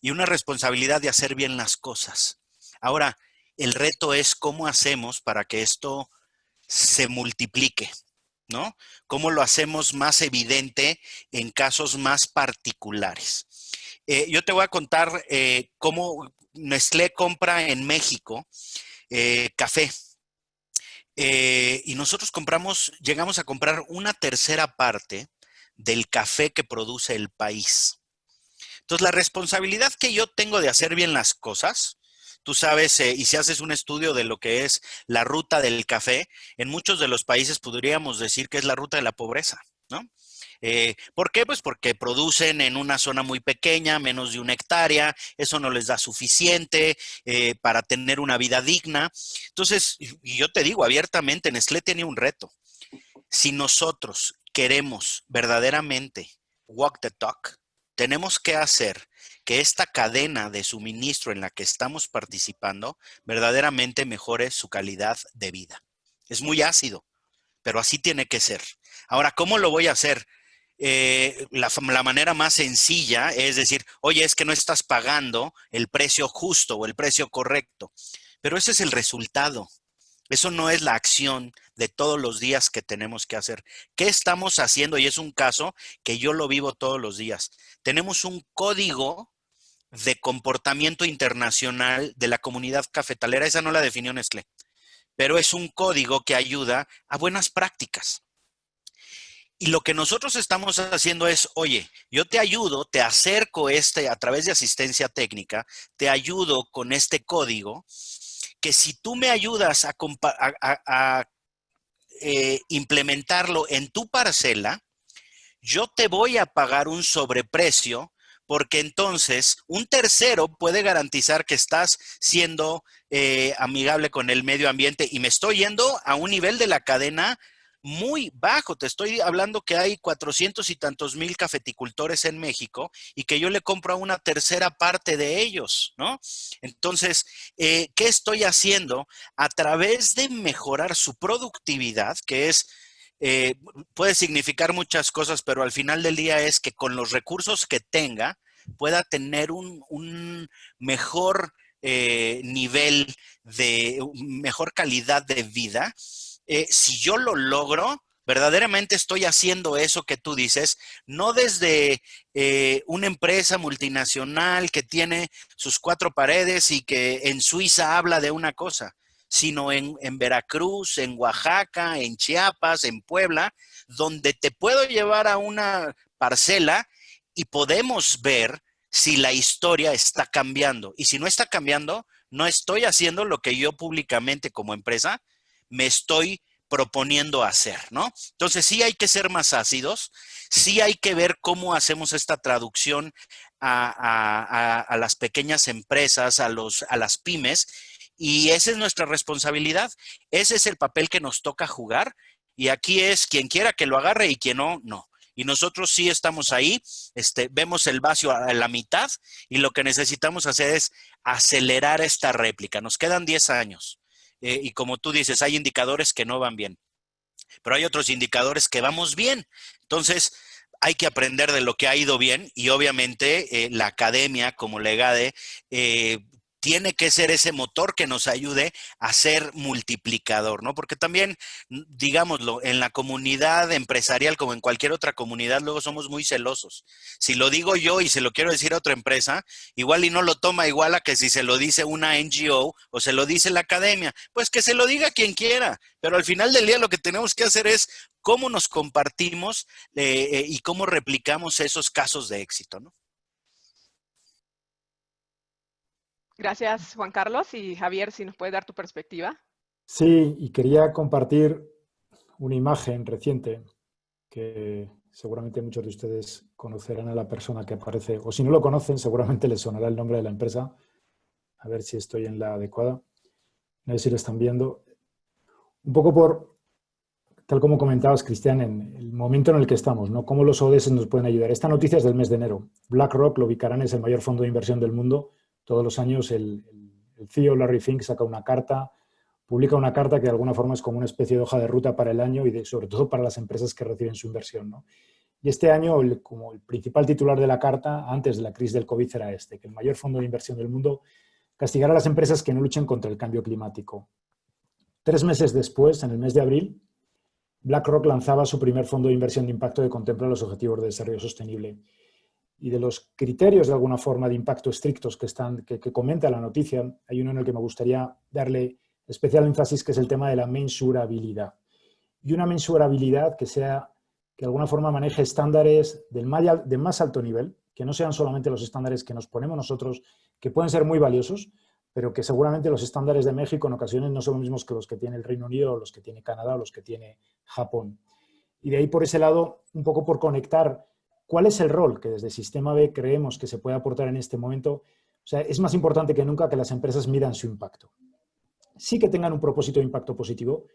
y una responsabilidad de hacer bien las cosas. Ahora, el reto es cómo hacemos para que esto se multiplique, ¿no? ¿Cómo lo hacemos más evidente en casos más particulares? Yo te voy a contar cómo Nestlé compra en México café. Y nosotros llegamos a comprar una tercera parte del café que produce el país. Entonces, la responsabilidad que yo tengo de hacer bien las cosas, tú sabes, y si haces un estudio de lo que es la ruta del café, en muchos de los países podríamos decir que es la ruta de la pobreza, ¿no? ¿Por qué? Pues porque producen en una zona muy pequeña, menos de 1 hectárea, eso no les da suficiente para tener una vida digna. Entonces, y yo te digo abiertamente, Nestlé tiene un reto. Si nosotros queremos verdaderamente walk the talk, tenemos que hacer que esta cadena de suministro en la que estamos participando verdaderamente mejore su calidad de vida. Es muy ácido, pero así tiene que ser. Ahora, ¿cómo lo voy a hacer? La manera más sencilla es decir, oye, es que no estás pagando el precio justo o el precio correcto. Pero ese es el resultado. Eso no es la acción de todos los días que tenemos que hacer. ¿Qué estamos haciendo? Y es un caso que yo lo vivo todos los días. Tenemos un código de comportamiento internacional de la comunidad cafetalera. Esa no la definió Nestlé, pero es un código que ayuda a buenas prácticas. Y lo que nosotros estamos haciendo es, oye, yo te ayudo, te acerco a través de asistencia técnica, te ayudo con este código, que si tú me ayudas a implementarlo en tu parcela, yo te voy a pagar un sobreprecio, porque entonces un tercero puede garantizar que estás siendo amigable con el medio ambiente y me estoy yendo a un nivel de la cadena muy bajo. Te estoy hablando que hay 400 y tantos mil cafeticultores en México y que yo le compro a una tercera parte de ellos, ¿no? Entonces, ¿qué estoy haciendo? A través de mejorar su productividad, que es, puede significar muchas cosas, pero al final del día es que con los recursos que tenga, pueda tener un mejor nivel mejor calidad de vida. Si yo lo logro, verdaderamente estoy haciendo eso que tú dices, no desde una empresa multinacional que tiene sus 4 paredes y que en Suiza habla de una cosa, sino en Veracruz, en Oaxaca, en Chiapas, en Puebla, donde te puedo llevar a una parcela y podemos ver si la historia está cambiando. Y si no está cambiando, no estoy haciendo lo que yo públicamente como empresa me estoy proponiendo hacer, ¿no? Entonces sí hay que ser más ácidos, sí hay que ver cómo hacemos esta traducción a las pequeñas empresas, a las pymes, y esa es nuestra responsabilidad. Ese es el papel que nos toca jugar, y aquí es quien quiera que lo agarre y quien no, no. Y nosotros sí estamos ahí, vemos el vaso a la mitad y lo que necesitamos hacer es acelerar esta réplica. Nos quedan 10 años. Y como tú dices, hay indicadores que no van bien, pero hay otros indicadores que vamos bien. Entonces, hay que aprender de lo que ha ido bien y obviamente la academia como Legade tiene que ser ese motor que nos ayude a ser multiplicador, ¿no? Porque también, digámoslo, en la comunidad empresarial como en cualquier otra comunidad, luego somos muy celosos. Si lo digo yo y se lo quiero decir a otra empresa, igual y no lo toma igual a que si se lo dice una NGO o se lo dice la academia. Pues que se lo diga quien quiera, pero al final del día lo que tenemos que hacer es cómo nos compartimos y cómo replicamos esos casos de éxito, ¿no? Gracias, Juan Carlos. Y Javier, si nos puedes dar tu perspectiva. Sí, y quería compartir una imagen reciente que seguramente muchos de ustedes conocerán a la persona que aparece, o si no lo conocen, seguramente les sonará el nombre de la empresa. A ver si estoy en la adecuada. A ver si lo están viendo. Un poco por, tal como comentabas, Cristian, en el momento en el que estamos, ¿no? Cómo los ODS nos pueden ayudar. Esta noticia es del mes de enero. BlackRock, lo ubicarán, es el mayor fondo de inversión del mundo. Todos los años el CEO Larry Fink saca una carta, publica una carta que de alguna forma es como una especie de hoja de ruta para el año y sobre todo para las empresas que reciben su inversión, ¿no? Y este año, como el principal titular de la carta, antes de la crisis del COVID, era que el mayor fondo de inversión del mundo castigará a las empresas que no luchen contra el cambio climático. 3 meses después, en el mes de abril, BlackRock lanzaba su primer fondo de inversión de impacto que contempla los objetivos de desarrollo sostenible. y de los criterios de alguna forma de impacto estrictos que comenta la noticia, hay uno en el que me gustaría darle especial énfasis, que es el tema de la mensurabilidad. Y una mensurabilidad que de alguna forma maneje estándares de más alto nivel, que no sean solamente los estándares que nos ponemos nosotros, que pueden ser muy valiosos, pero que seguramente los estándares de México en ocasiones no son los mismos que los que tiene el Reino Unido, o los que tiene Canadá, o los que tiene Japón. Y de ahí, por ese lado, un poco por conectar cuál es el rol que desde Sistema B creemos que se puede aportar en este momento. O sea, es más importante que nunca que las empresas midan su impacto. Sí que tengan un propósito de impacto positivo,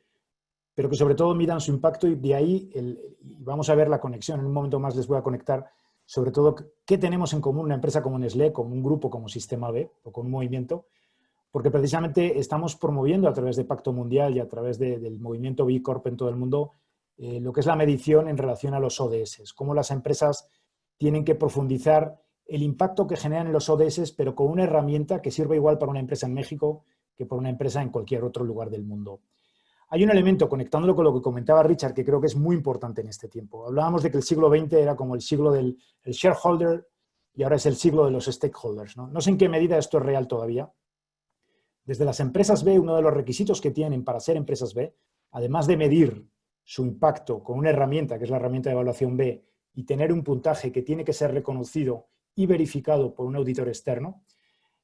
pero que sobre todo midan su impacto, y de ahí y vamos a ver la conexión. En un momento más les voy a conectar sobre todo qué tenemos en común una empresa como Nestlé, como un grupo como Sistema B o con un movimiento, porque precisamente estamos promoviendo a través de Pacto Mundial y a través del movimiento B Corp en todo el mundo lo que es la medición en relación a los ODS, cómo las empresas tienen que profundizar el impacto que generan en los ODS, pero con una herramienta que sirva igual para una empresa en México que para una empresa en cualquier otro lugar del mundo. Hay un elemento, conectándolo con lo que comentaba Richard, que creo que es muy importante en este tiempo. Hablábamos de que el siglo XX era como el siglo del shareholder y ahora es el siglo de los stakeholders, ¿no? No sé en qué medida esto es real todavía. Desde las empresas B, uno de los requisitos que tienen para ser empresas B, además de medir su impacto con una herramienta, que es la herramienta de evaluación B, y tener un puntaje que tiene que ser reconocido y verificado por un auditor externo,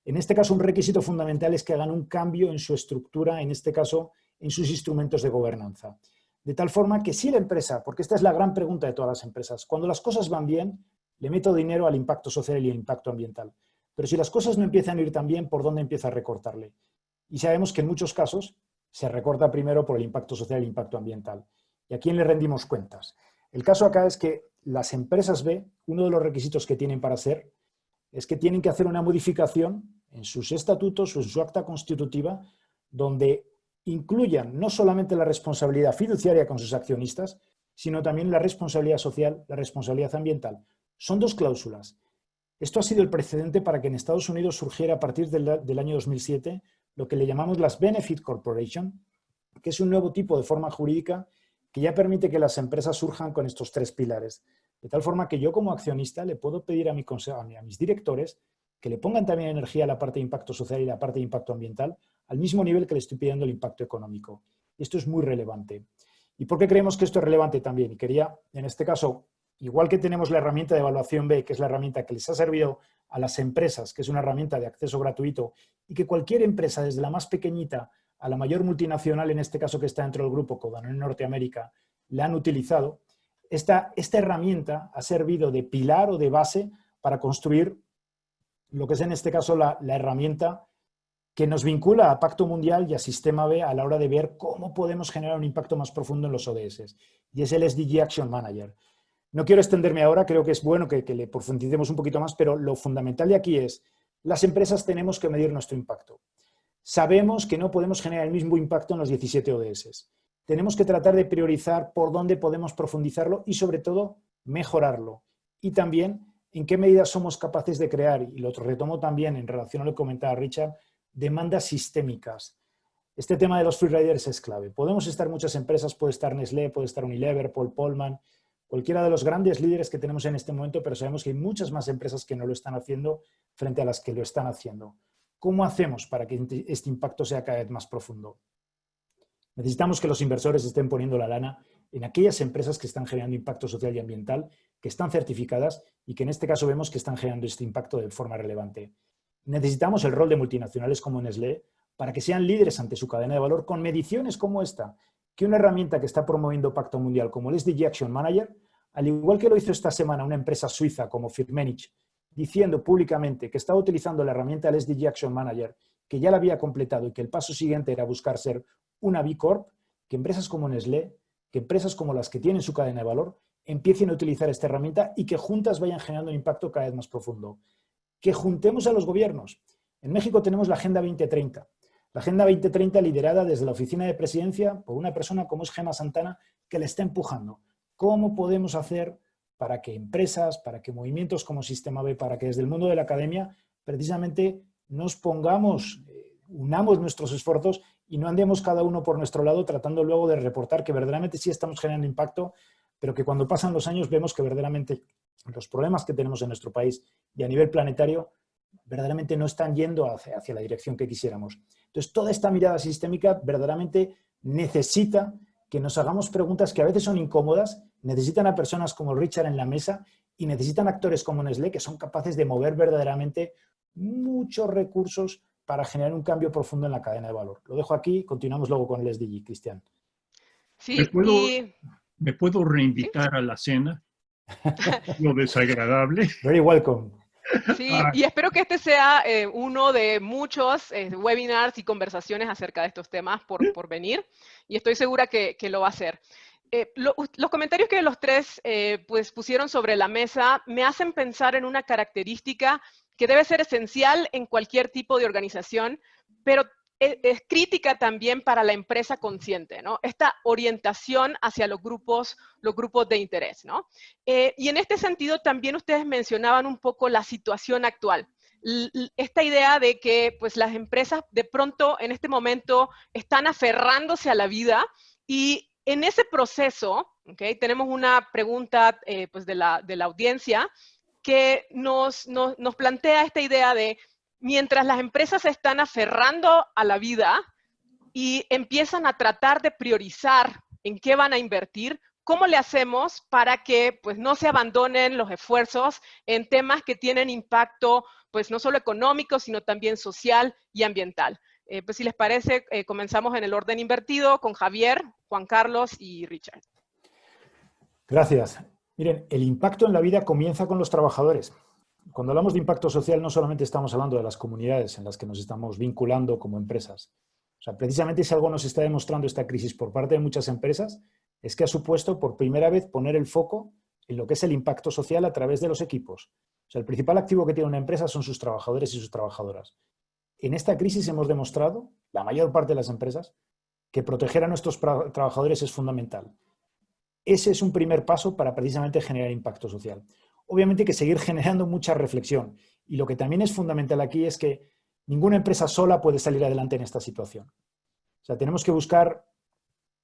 en este caso un requisito fundamental es que hagan un cambio en su estructura, en este caso en sus instrumentos de gobernanza. De tal forma que si la empresa, porque esta es la gran pregunta de todas las empresas, cuando las cosas van bien, le meto dinero al impacto social y al impacto ambiental. Pero si las cosas no empiezan a ir tan bien, ¿por dónde empieza a recortarle? Y sabemos que en muchos casos se recorta primero por el impacto social y el impacto ambiental. ¿Y a quién le rendimos cuentas? El caso acá es que las empresas B, uno de los requisitos que tienen para ser, es que tienen que hacer una modificación en sus estatutos o en su acta constitutiva donde incluyan no solamente la responsabilidad fiduciaria con sus accionistas, sino también la responsabilidad social, la responsabilidad ambiental. Son dos cláusulas. Esto ha sido el precedente para que en Estados Unidos surgiera a partir del año 2007 lo que le llamamos las Benefit Corporation, que es un nuevo tipo de forma jurídica que ya permite que las empresas surjan con estos tres pilares. De tal forma que yo como accionista le puedo pedir a mis directores que le pongan también energía a la parte de impacto social y la parte de impacto ambiental al mismo nivel que le estoy pidiendo el impacto económico. Esto es muy relevante. ¿Y por qué creemos que esto es relevante también? Y quería, en este caso, igual que tenemos la herramienta de evaluación B, que es la herramienta que les ha servido a las empresas, que es una herramienta de acceso gratuito, y que cualquier empresa, desde la más pequeñita a la mayor multinacional, en este caso que está dentro del grupo Codanone en Norteamérica, la han utilizado, esta herramienta ha servido de pilar o de base para construir lo que es en este caso la herramienta que nos vincula a Pacto Mundial y a Sistema B a la hora de ver cómo podemos generar un impacto más profundo en los ODS. Y es el SDG Action Manager. No quiero extenderme ahora, creo que es bueno que le profundicemos un poquito más, pero lo fundamental de aquí es, las empresas tenemos que medir nuestro impacto. Sabemos que no podemos generar el mismo impacto en los 17 ODS. Tenemos que tratar de priorizar por dónde podemos profundizarlo y, sobre todo, mejorarlo. Y también, en qué medida somos capaces de crear, y lo retomo también en relación a lo que comentaba Richard, demandas sistémicas. Este tema de los freeriders es clave. Podemos estar muchas empresas, puede estar Nestlé, puede estar Unilever, Paul Polman, cualquiera de los grandes líderes que tenemos en este momento, pero sabemos que hay muchas más empresas que no lo están haciendo frente a las que lo están haciendo. ¿Cómo hacemos para que este impacto sea cada vez más profundo? Necesitamos que los inversores estén poniendo la lana en aquellas empresas que están generando impacto social y ambiental, que están certificadas y que en este caso vemos que están generando este impacto de forma relevante. Necesitamos el rol de multinacionales como Nestlé para que sean líderes ante su cadena de valor con mediciones como esta, que una herramienta que está promoviendo Pacto Mundial como el SDG Action Manager, al igual que lo hizo esta semana una empresa suiza como Firmenich, diciendo públicamente que estaba utilizando la herramienta del SDG Action Manager, que ya la había completado y que el paso siguiente era buscar ser una B Corp, que empresas como Nestlé, que empresas como las que tienen su cadena de valor, empiecen a utilizar esta herramienta y que juntas vayan generando un impacto cada vez más profundo. Que juntemos a los gobiernos. En México tenemos la Agenda 2030. La Agenda 2030 liderada desde la Oficina de Presidencia por una persona como es Gemma Santana, que la está empujando. ¿Cómo podemos hacer para que empresas, para que movimientos como Sistema B, para que desde el mundo de la academia precisamente nos pongamos, unamos nuestros esfuerzos y no andemos cada uno por nuestro lado tratando luego de reportar que verdaderamente sí estamos generando impacto, pero que cuando pasan los años vemos que verdaderamente los problemas que tenemos en nuestro país y a nivel planetario verdaderamente no están yendo hacia la dirección que quisiéramos. Entonces, toda esta mirada sistémica verdaderamente necesita que nos hagamos preguntas que a veces son incómodas, necesitan a personas como Richard en la mesa y necesitan actores como Nestlé que son capaces de mover verdaderamente muchos recursos para generar un cambio profundo en la cadena de valor. Lo dejo aquí, continuamos luego con el SDG, Cristian. Sí, ¿Me puedo ¿sí? reinvitar a la cena? Lo desagradable. Very welcome. Sí, y espero que este sea uno de muchos webinars y conversaciones acerca de estos temas por venir, y estoy segura que lo va a hacer. Los comentarios que los tres pues pusieron sobre la mesa me hacen pensar en una característica que debe ser esencial en cualquier tipo de organización, pero es crítica también para la empresa consciente, ¿no? Esta orientación hacia los grupos de interés, ¿no? Y en este sentido también ustedes mencionaban un poco la situación actual. Esta idea de que pues, las empresas de pronto en este momento están aferrándose a la vida y en ese proceso, ¿okay? Tenemos una pregunta pues de la audiencia que nos plantea esta idea de mientras las empresas se están aferrando a la vida y empiezan a tratar de priorizar en qué van a invertir, ¿cómo le hacemos para que pues, no se abandonen los esfuerzos en temas que tienen impacto pues, no solo económico, sino también social y ambiental? Pues si les parece, comenzamos en el orden invertido con Javier, Juan Carlos y Richard. Gracias. Miren, el impacto en la vida comienza con los trabajadores. Cuando hablamos de impacto social, no solamente estamos hablando de las comunidades en las que nos estamos vinculando como empresas. O sea, precisamente si algo nos está demostrando esta crisis por parte de muchas empresas, es que ha supuesto por primera vez poner el foco en lo que es el impacto social a través de los equipos. O sea, el principal activo que tiene una empresa son sus trabajadores y sus trabajadoras. En esta crisis hemos demostrado, la mayor parte de las empresas, que proteger a nuestros trabajadores es fundamental. Ese es un primer paso para precisamente generar impacto social. Obviamente hay que seguir generando mucha reflexión. Y lo que también es fundamental aquí es que ninguna empresa sola puede salir adelante en esta situación. O sea, tenemos que buscar,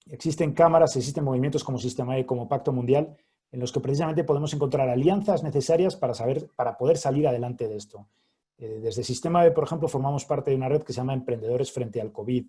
existen cámaras, existen movimientos como Sistema E, como Pacto Mundial, en los que precisamente podemos encontrar alianzas necesarias para poder salir adelante de esto. Desde Sistema E, por ejemplo, formamos parte de una red que se llama Emprendedores frente al COVID.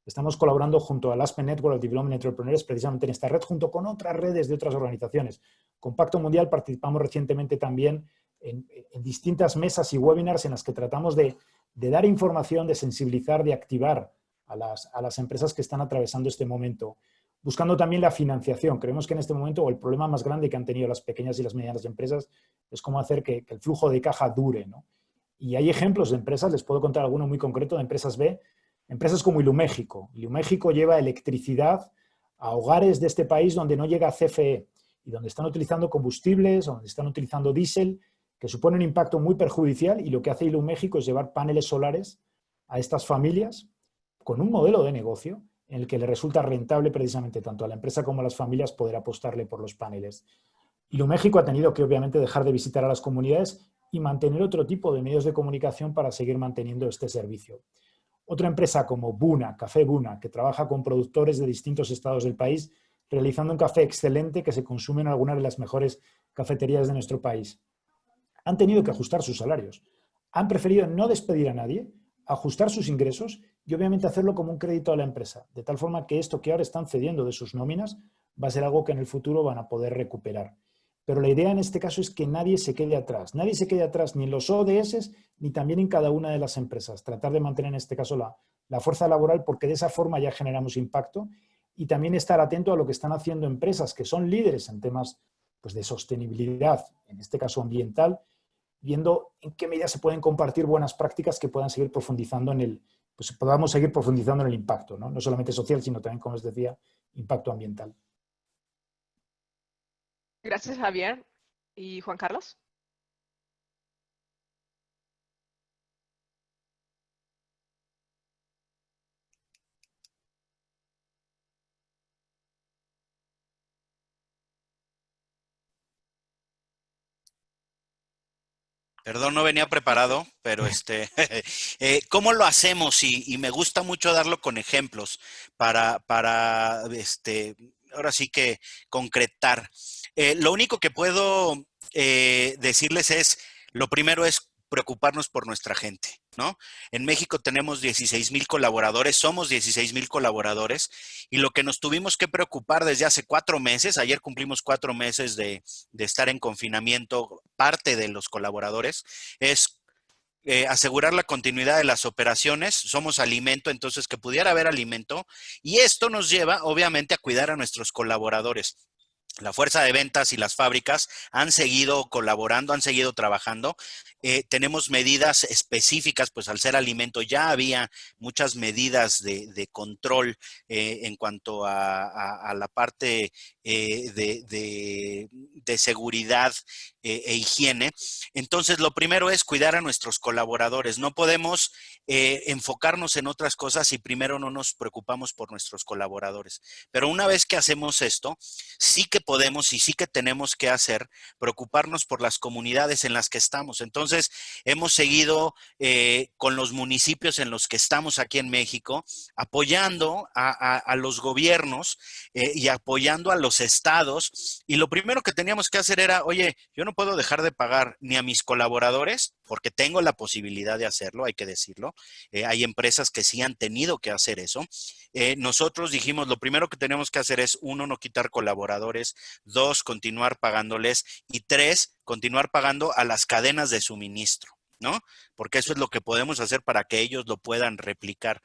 Estamos colaborando junto al Aspen Network of Development Entrepreneurs precisamente en esta red, junto con otras redes de otras organizaciones. Con Pacto Mundial participamos recientemente también en distintas mesas y webinars en las que tratamos de dar información, de sensibilizar, de activar a las empresas que están atravesando este momento, buscando también la financiación. Creemos que en este momento el problema más grande que han tenido las pequeñas y las medianas empresas es cómo hacer que el flujo de caja dure, ¿no? Y hay ejemplos de empresas, les puedo contar alguno muy concreto de empresas B, empresas como Iluméxico. Iluméxico lleva electricidad a hogares de este país donde no llega CFE y donde están utilizando combustibles, donde están utilizando diésel, que supone un impacto muy perjudicial, y lo que hace Iluméxico es llevar paneles solares a estas familias con un modelo de negocio en el que le resulta rentable precisamente tanto a la empresa como a las familias poder apostarle por los paneles. Iluméxico ha tenido que obviamente dejar de visitar a las comunidades y mantener otro tipo de medios de comunicación para seguir manteniendo este servicio. Otra empresa como Buna, Café Buna, que trabaja con productores de distintos estados del país, realizando un café excelente que se consume en algunas de las mejores cafeterías de nuestro país. Han tenido que ajustar sus salarios. Han preferido no despedir a nadie, ajustar sus ingresos y obviamente hacerlo como un crédito a la empresa, de tal forma que esto que ahora están cediendo de sus nóminas va a ser algo que en el futuro van a poder recuperar. Pero la idea en este caso es que nadie se quede atrás. Nadie se quede atrás ni en los ODS ni también en cada una de las empresas. Tratar de mantener en este caso la fuerza laboral, porque de esa forma ya generamos impacto, y también estar atento a lo que están haciendo empresas que son líderes en temas pues, de sostenibilidad, en este caso ambiental, viendo en qué medida se pueden compartir buenas prácticas que puedan seguir profundizando podamos seguir profundizando en el impacto, ¿no? No solamente social, sino también, como les decía, impacto ambiental. Gracias, Javier. ¿Y Juan Carlos? Perdón, no venía preparado, pero ¿cómo lo hacemos? Y me gusta mucho darlo con ejemplos para ahora sí que concretar. Lo único que puedo decirles es, lo primero es preocuparnos por nuestra gente, ¿no? En México tenemos 16,000 colaboradores, somos 16,000 colaboradores, y lo que nos tuvimos que preocupar desde hace 4 meses, ayer cumplimos 4 meses de estar en confinamiento, parte de los colaboradores, es asegurar la continuidad de las operaciones. Somos alimento, entonces que pudiera haber alimento, y esto nos lleva obviamente a cuidar a nuestros colaboradores. La fuerza de ventas y las fábricas han seguido colaborando, han seguido trabajando. Tenemos medidas específicas, pues al ser alimento ya había muchas medidas de control en cuanto a la parte de seguridad e higiene. Entonces, lo primero es cuidar a nuestros colaboradores. No podemos enfocarnos en otras cosas si primero no nos preocupamos por nuestros colaboradores. Pero una vez que hacemos esto, sí que podemos y sí que tenemos que hacer, preocuparnos por las comunidades en las que estamos. Entonces, hemos seguido con los municipios en los que estamos aquí en México, apoyando a los gobiernos y apoyando a los estados. Y lo primero que teníamos que hacer era, oye, yo no puedo dejar de pagar ni a mis colaboradores, porque tengo la posibilidad de hacerlo, hay que decirlo. Hay empresas que sí han tenido que hacer eso. Nosotros dijimos, lo primero que tenemos que hacer es, 1, no quitar colaboradores; 2, continuar pagándoles; y 3, continuar pagando a las cadenas de suministro, ¿no? Porque eso es lo que podemos hacer para que ellos lo puedan replicar.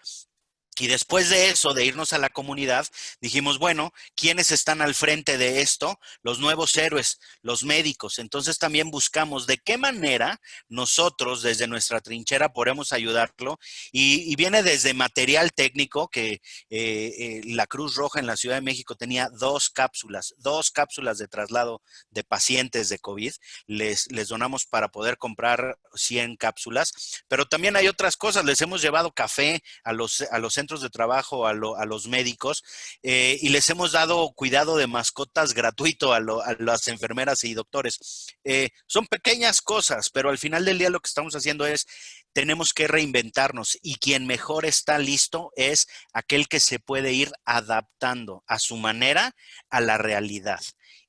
Y después de eso, de irnos a la comunidad, dijimos, bueno, ¿quiénes están al frente de esto? Los nuevos héroes, los médicos. Entonces también buscamos de qué manera nosotros desde nuestra trinchera podemos ayudarlo. Y viene desde material técnico, que la Cruz Roja en la Ciudad de México tenía 2 cápsulas de traslado de pacientes de COVID. Les donamos para poder comprar 100 cápsulas. Pero también hay otras cosas. Les hemos llevado café a los centros de trabajo, a los médicos, y les hemos dado cuidado de mascotas gratuito a las enfermeras y doctores. Son pequeñas cosas, pero al final del día lo que estamos haciendo es, tenemos que reinventarnos, y quien mejor está listo es aquel que se puede ir adaptando a su manera a la realidad.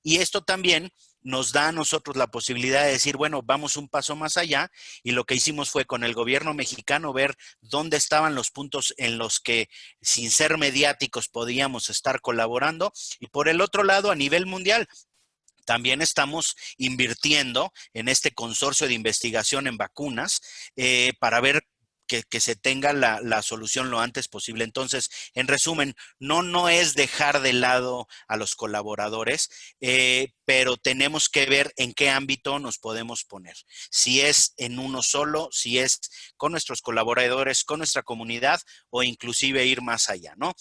Y esto también nos da a nosotros la posibilidad de decir, bueno, vamos un paso más allá, y lo que hicimos fue con el gobierno mexicano ver dónde estaban los puntos en los que, sin ser mediáticos, podíamos estar colaborando. Y por el otro lado, a nivel mundial, también estamos invirtiendo en este consorcio de investigación en vacunas para ver que se tenga la solución lo antes posible. Entonces, en resumen, no es dejar de lado a los colaboradores, pero tenemos que ver en qué ámbito nos podemos poner. Si es en uno solo, si es con nuestros colaboradores, con nuestra comunidad, o inclusive ir más allá, ¿no?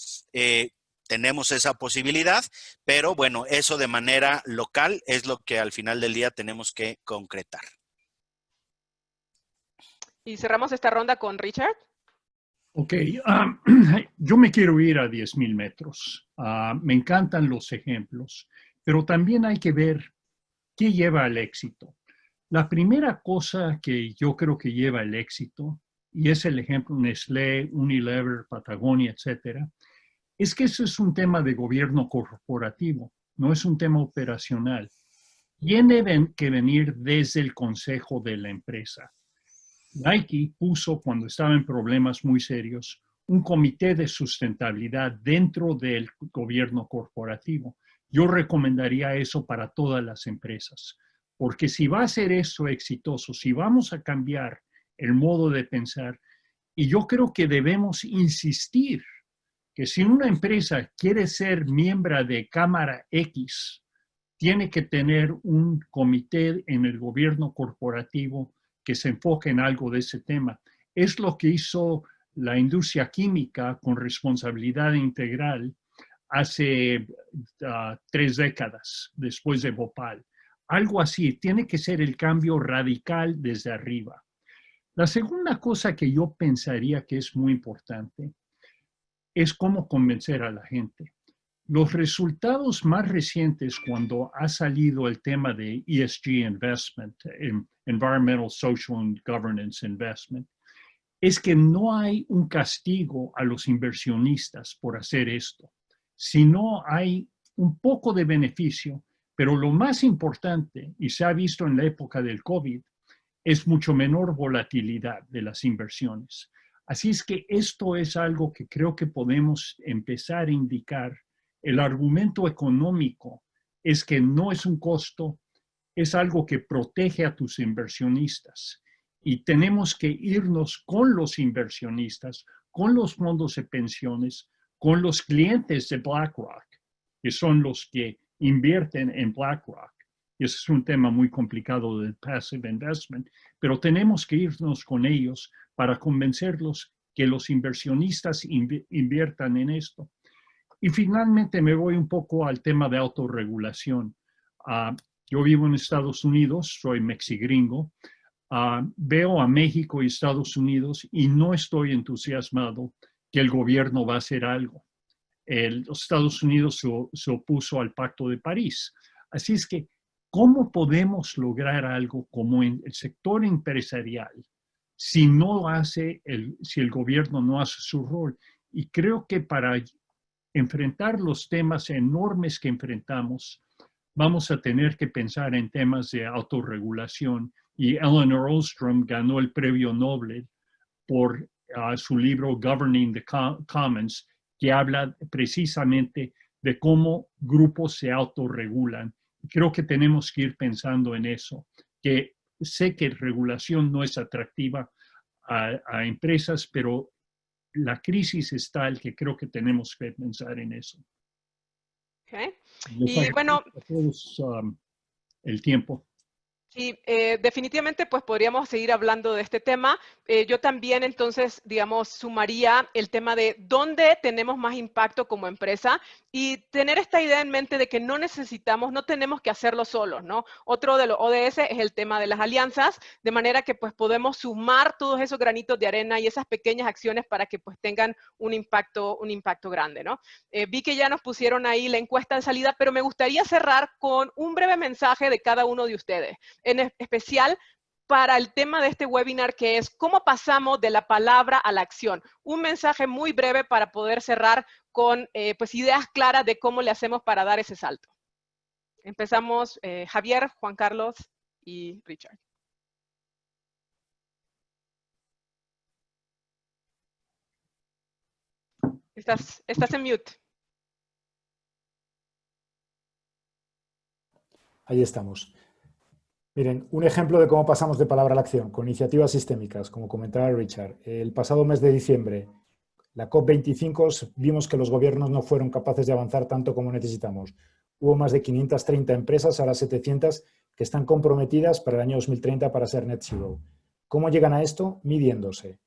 Tenemos esa posibilidad, pero bueno, eso de manera local es lo que al final del día tenemos que concretar. Y cerramos esta ronda con Richard. Ok, yo me quiero ir a 10,000 metros. Me encantan los ejemplos, pero también hay que ver qué lleva al éxito. La primera cosa que yo creo que lleva al éxito, y es el ejemplo Nestlé, Unilever, Patagonia, etcétera, es que eso es un tema de gobierno corporativo, no es un tema operacional. Tiene que venir desde el consejo de la empresa. Nike puso, cuando estaba en problemas muy serios, un comité de sustentabilidad dentro del gobierno corporativo. Yo recomendaría eso para todas las empresas, porque si va a ser eso exitoso, si vamos a cambiar el modo de pensar, y yo creo que debemos insistir que si una empresa quiere ser miembro de Cámara X, tiene que tener un comité en el gobierno corporativo que se enfoque en algo de ese tema. Es lo que hizo la industria química con responsabilidad integral hace 3 décadas, después de Bhopal. Algo así, tiene que ser el cambio radical desde arriba. La segunda cosa que yo pensaría que es muy importante es cómo convencer a la gente. Los resultados más recientes, cuando ha salido el tema de ESG Investment, Environmental, Social and Governance Investment, es que no hay un castigo a los inversionistas por hacer esto, sino hay un poco de beneficio, Pero lo más importante, y se ha visto en la época del COVID, es mucho menor volatilidad de las inversiones. Así es que esto es algo que creo que podemos empezar a indicar. El argumento económico es que no es un costo, es algo que protege a tus inversionistas. Y tenemos que irnos con los inversionistas, con los fondos de pensiones, con los clientes de BlackRock, que son los que invierten en BlackRock. Y ese es un tema muy complicado del passive investment, pero tenemos que irnos con ellos para convencerlos que los inversionistas inviertan en esto. Y finalmente me voy un poco al tema de autorregulación. Yo vivo en Estados Unidos, soy mexigringo. Veo a México y Estados Unidos y no estoy entusiasmado que el gobierno va a hacer algo. Los Estados Unidos se opuso al Pacto de París. Así es que, ¿cómo podemos lograr algo como en el sector empresarial si el gobierno no hace su rol? Y creo que para enfrentar los temas enormes que enfrentamos, vamos a tener que pensar en temas de autorregulación. Y Elinor Ostrom ganó el premio Nobel por su libro Governing the Commons, que habla precisamente de cómo grupos se autorregulan. Creo que tenemos que ir pensando en eso, que sé que regulación no es atractiva a empresas, pero la crisis es tal que creo que tenemos que pensar en eso. Okay. Y bueno, el tiempo. Sí, definitivamente pues podríamos seguir hablando de este tema. Yo también entonces, digamos, sumaría el tema de dónde tenemos más impacto como empresa y tener esta idea en mente de que no tenemos que hacerlo solos, ¿no? Otro de los ODS es el tema de las alianzas, de manera que pues podemos sumar todos esos granitos de arena y esas pequeñas acciones para que pues tengan un impacto grande, ¿no? Vi que ya nos pusieron ahí la encuesta de salida, pero me gustaría cerrar con un breve mensaje de cada uno de ustedes. En especial para el tema de este webinar, que es cómo pasamos de la palabra a la acción. Un mensaje muy breve para poder cerrar con pues ideas claras de cómo le hacemos para dar ese salto. Empezamos Javier, Juan Carlos y Richard. Estás en mute. Ahí estamos. Miren, un ejemplo de cómo pasamos de palabra a la acción, con iniciativas sistémicas, como comentaba Richard. El pasado mes de diciembre, la COP25, vimos que los gobiernos no fueron capaces de avanzar tanto como necesitamos. Hubo más de 530 empresas, ahora 700, que están comprometidas para el año 2030 para ser net zero. ¿Cómo llegan a esto? Midiéndose.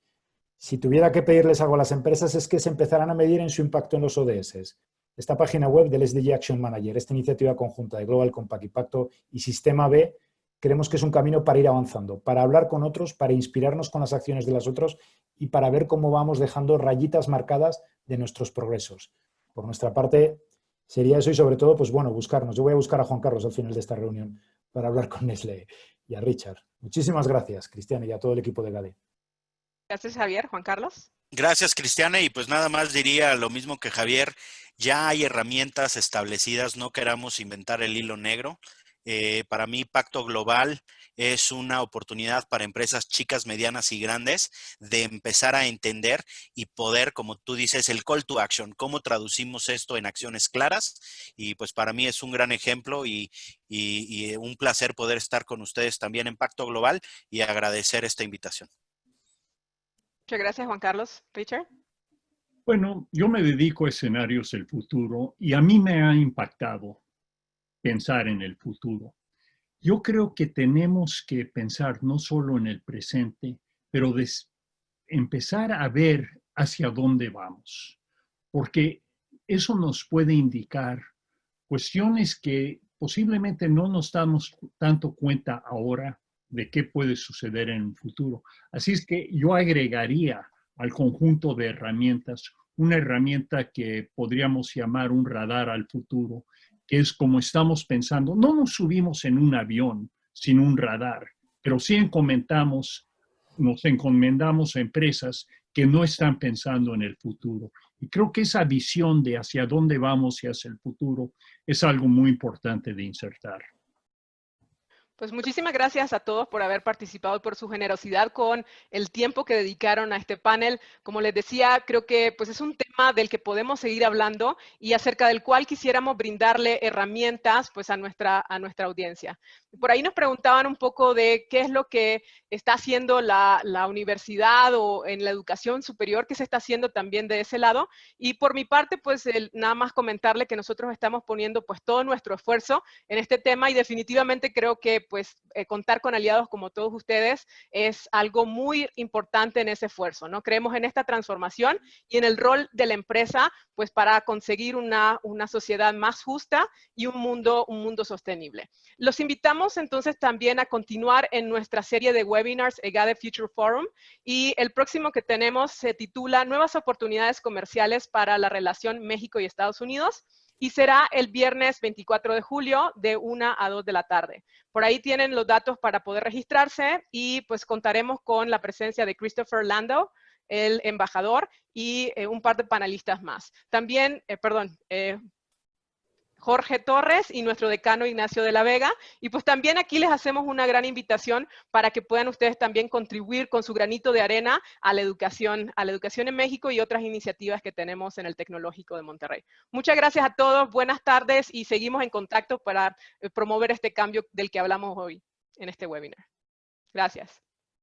Si tuviera que pedirles algo a las empresas es que se empezarán a medir en su impacto en los ODS. Esta página web del SDG Action Manager, esta iniciativa conjunta de Global Compact y Pacto y Sistema B, creemos que es un camino para ir avanzando, para hablar con otros, para inspirarnos con las acciones de los otros y para ver cómo vamos dejando rayitas marcadas de nuestros progresos. Por nuestra parte, sería eso y sobre todo, pues bueno, buscarnos. Yo voy a buscar a Juan Carlos al final de esta reunión para hablar con Nestlé y a Richard. Muchísimas gracias, Cristiana, y a todo el equipo de GADE. Gracias, Javier. Juan Carlos. Gracias, Cristiana. Y pues nada más diría lo mismo que Javier. Ya hay herramientas establecidas, no queramos inventar el hilo negro. Para mí, Pacto Global es una oportunidad para empresas chicas, medianas y grandes de empezar a entender y poder, como tú dices, el call to action, cómo traducimos esto en acciones claras. Y pues para mí es un gran ejemplo y un placer poder estar con ustedes también en Pacto Global y agradecer esta invitación. Muchas gracias, Juan Carlos. Richard. Bueno, yo me dedico a escenarios del futuro y a mí me ha impactado pensar en el futuro. Yo creo que tenemos que pensar no solo en el presente, pero empezar a ver hacia dónde vamos, porque eso nos puede indicar cuestiones que posiblemente no nos damos tanto cuenta ahora de qué puede suceder en el futuro. Así es que yo agregaría al conjunto de herramientas una herramienta que podríamos llamar un radar al futuro, que es como estamos pensando. No nos subimos en un avión sin un radar, pero sí nos encomendamos a empresas que no están pensando en el futuro. Y creo que esa visión de hacia dónde vamos y hacia el futuro es algo muy importante de insertar. Pues muchísimas gracias a todos por haber participado y por su generosidad con el tiempo que dedicaron a este panel. Como les decía, creo que pues es un tema del que podemos seguir hablando y acerca del cual quisiéramos brindarle herramientas pues a nuestra audiencia. Por ahí nos preguntaban un poco de qué es lo que está haciendo la universidad o en la educación superior, qué se está haciendo también de ese lado. Y por mi parte, pues nada más comentarle que nosotros estamos poniendo pues todo nuestro esfuerzo en este tema y definitivamente creo que pues contar con aliados como todos ustedes es algo muy importante en ese esfuerzo, ¿no? Creemos en esta transformación y en el rol de la empresa pues para conseguir una sociedad más justa y un mundo sostenible. Los invitamos entonces también a continuar en nuestra serie de webinars EGADE Future Forum y el próximo que tenemos se titula Nuevas oportunidades comerciales para la relación México y Estados Unidos y será el viernes 24 de julio de 1 a 2 de la tarde. Por ahí tienen los datos para poder registrarse y pues contaremos con la presencia de Christopher Landau, el embajador, y un par de panelistas más. También, Jorge Torres y nuestro decano Ignacio de la Vega. Y pues también aquí les hacemos una gran invitación para que puedan ustedes también contribuir con su granito de arena a la educación en México y otras iniciativas que tenemos en el Tecnológico de Monterrey. Muchas gracias a todos, buenas tardes y seguimos en contacto para promover este cambio del que hablamos hoy en este webinar. Gracias.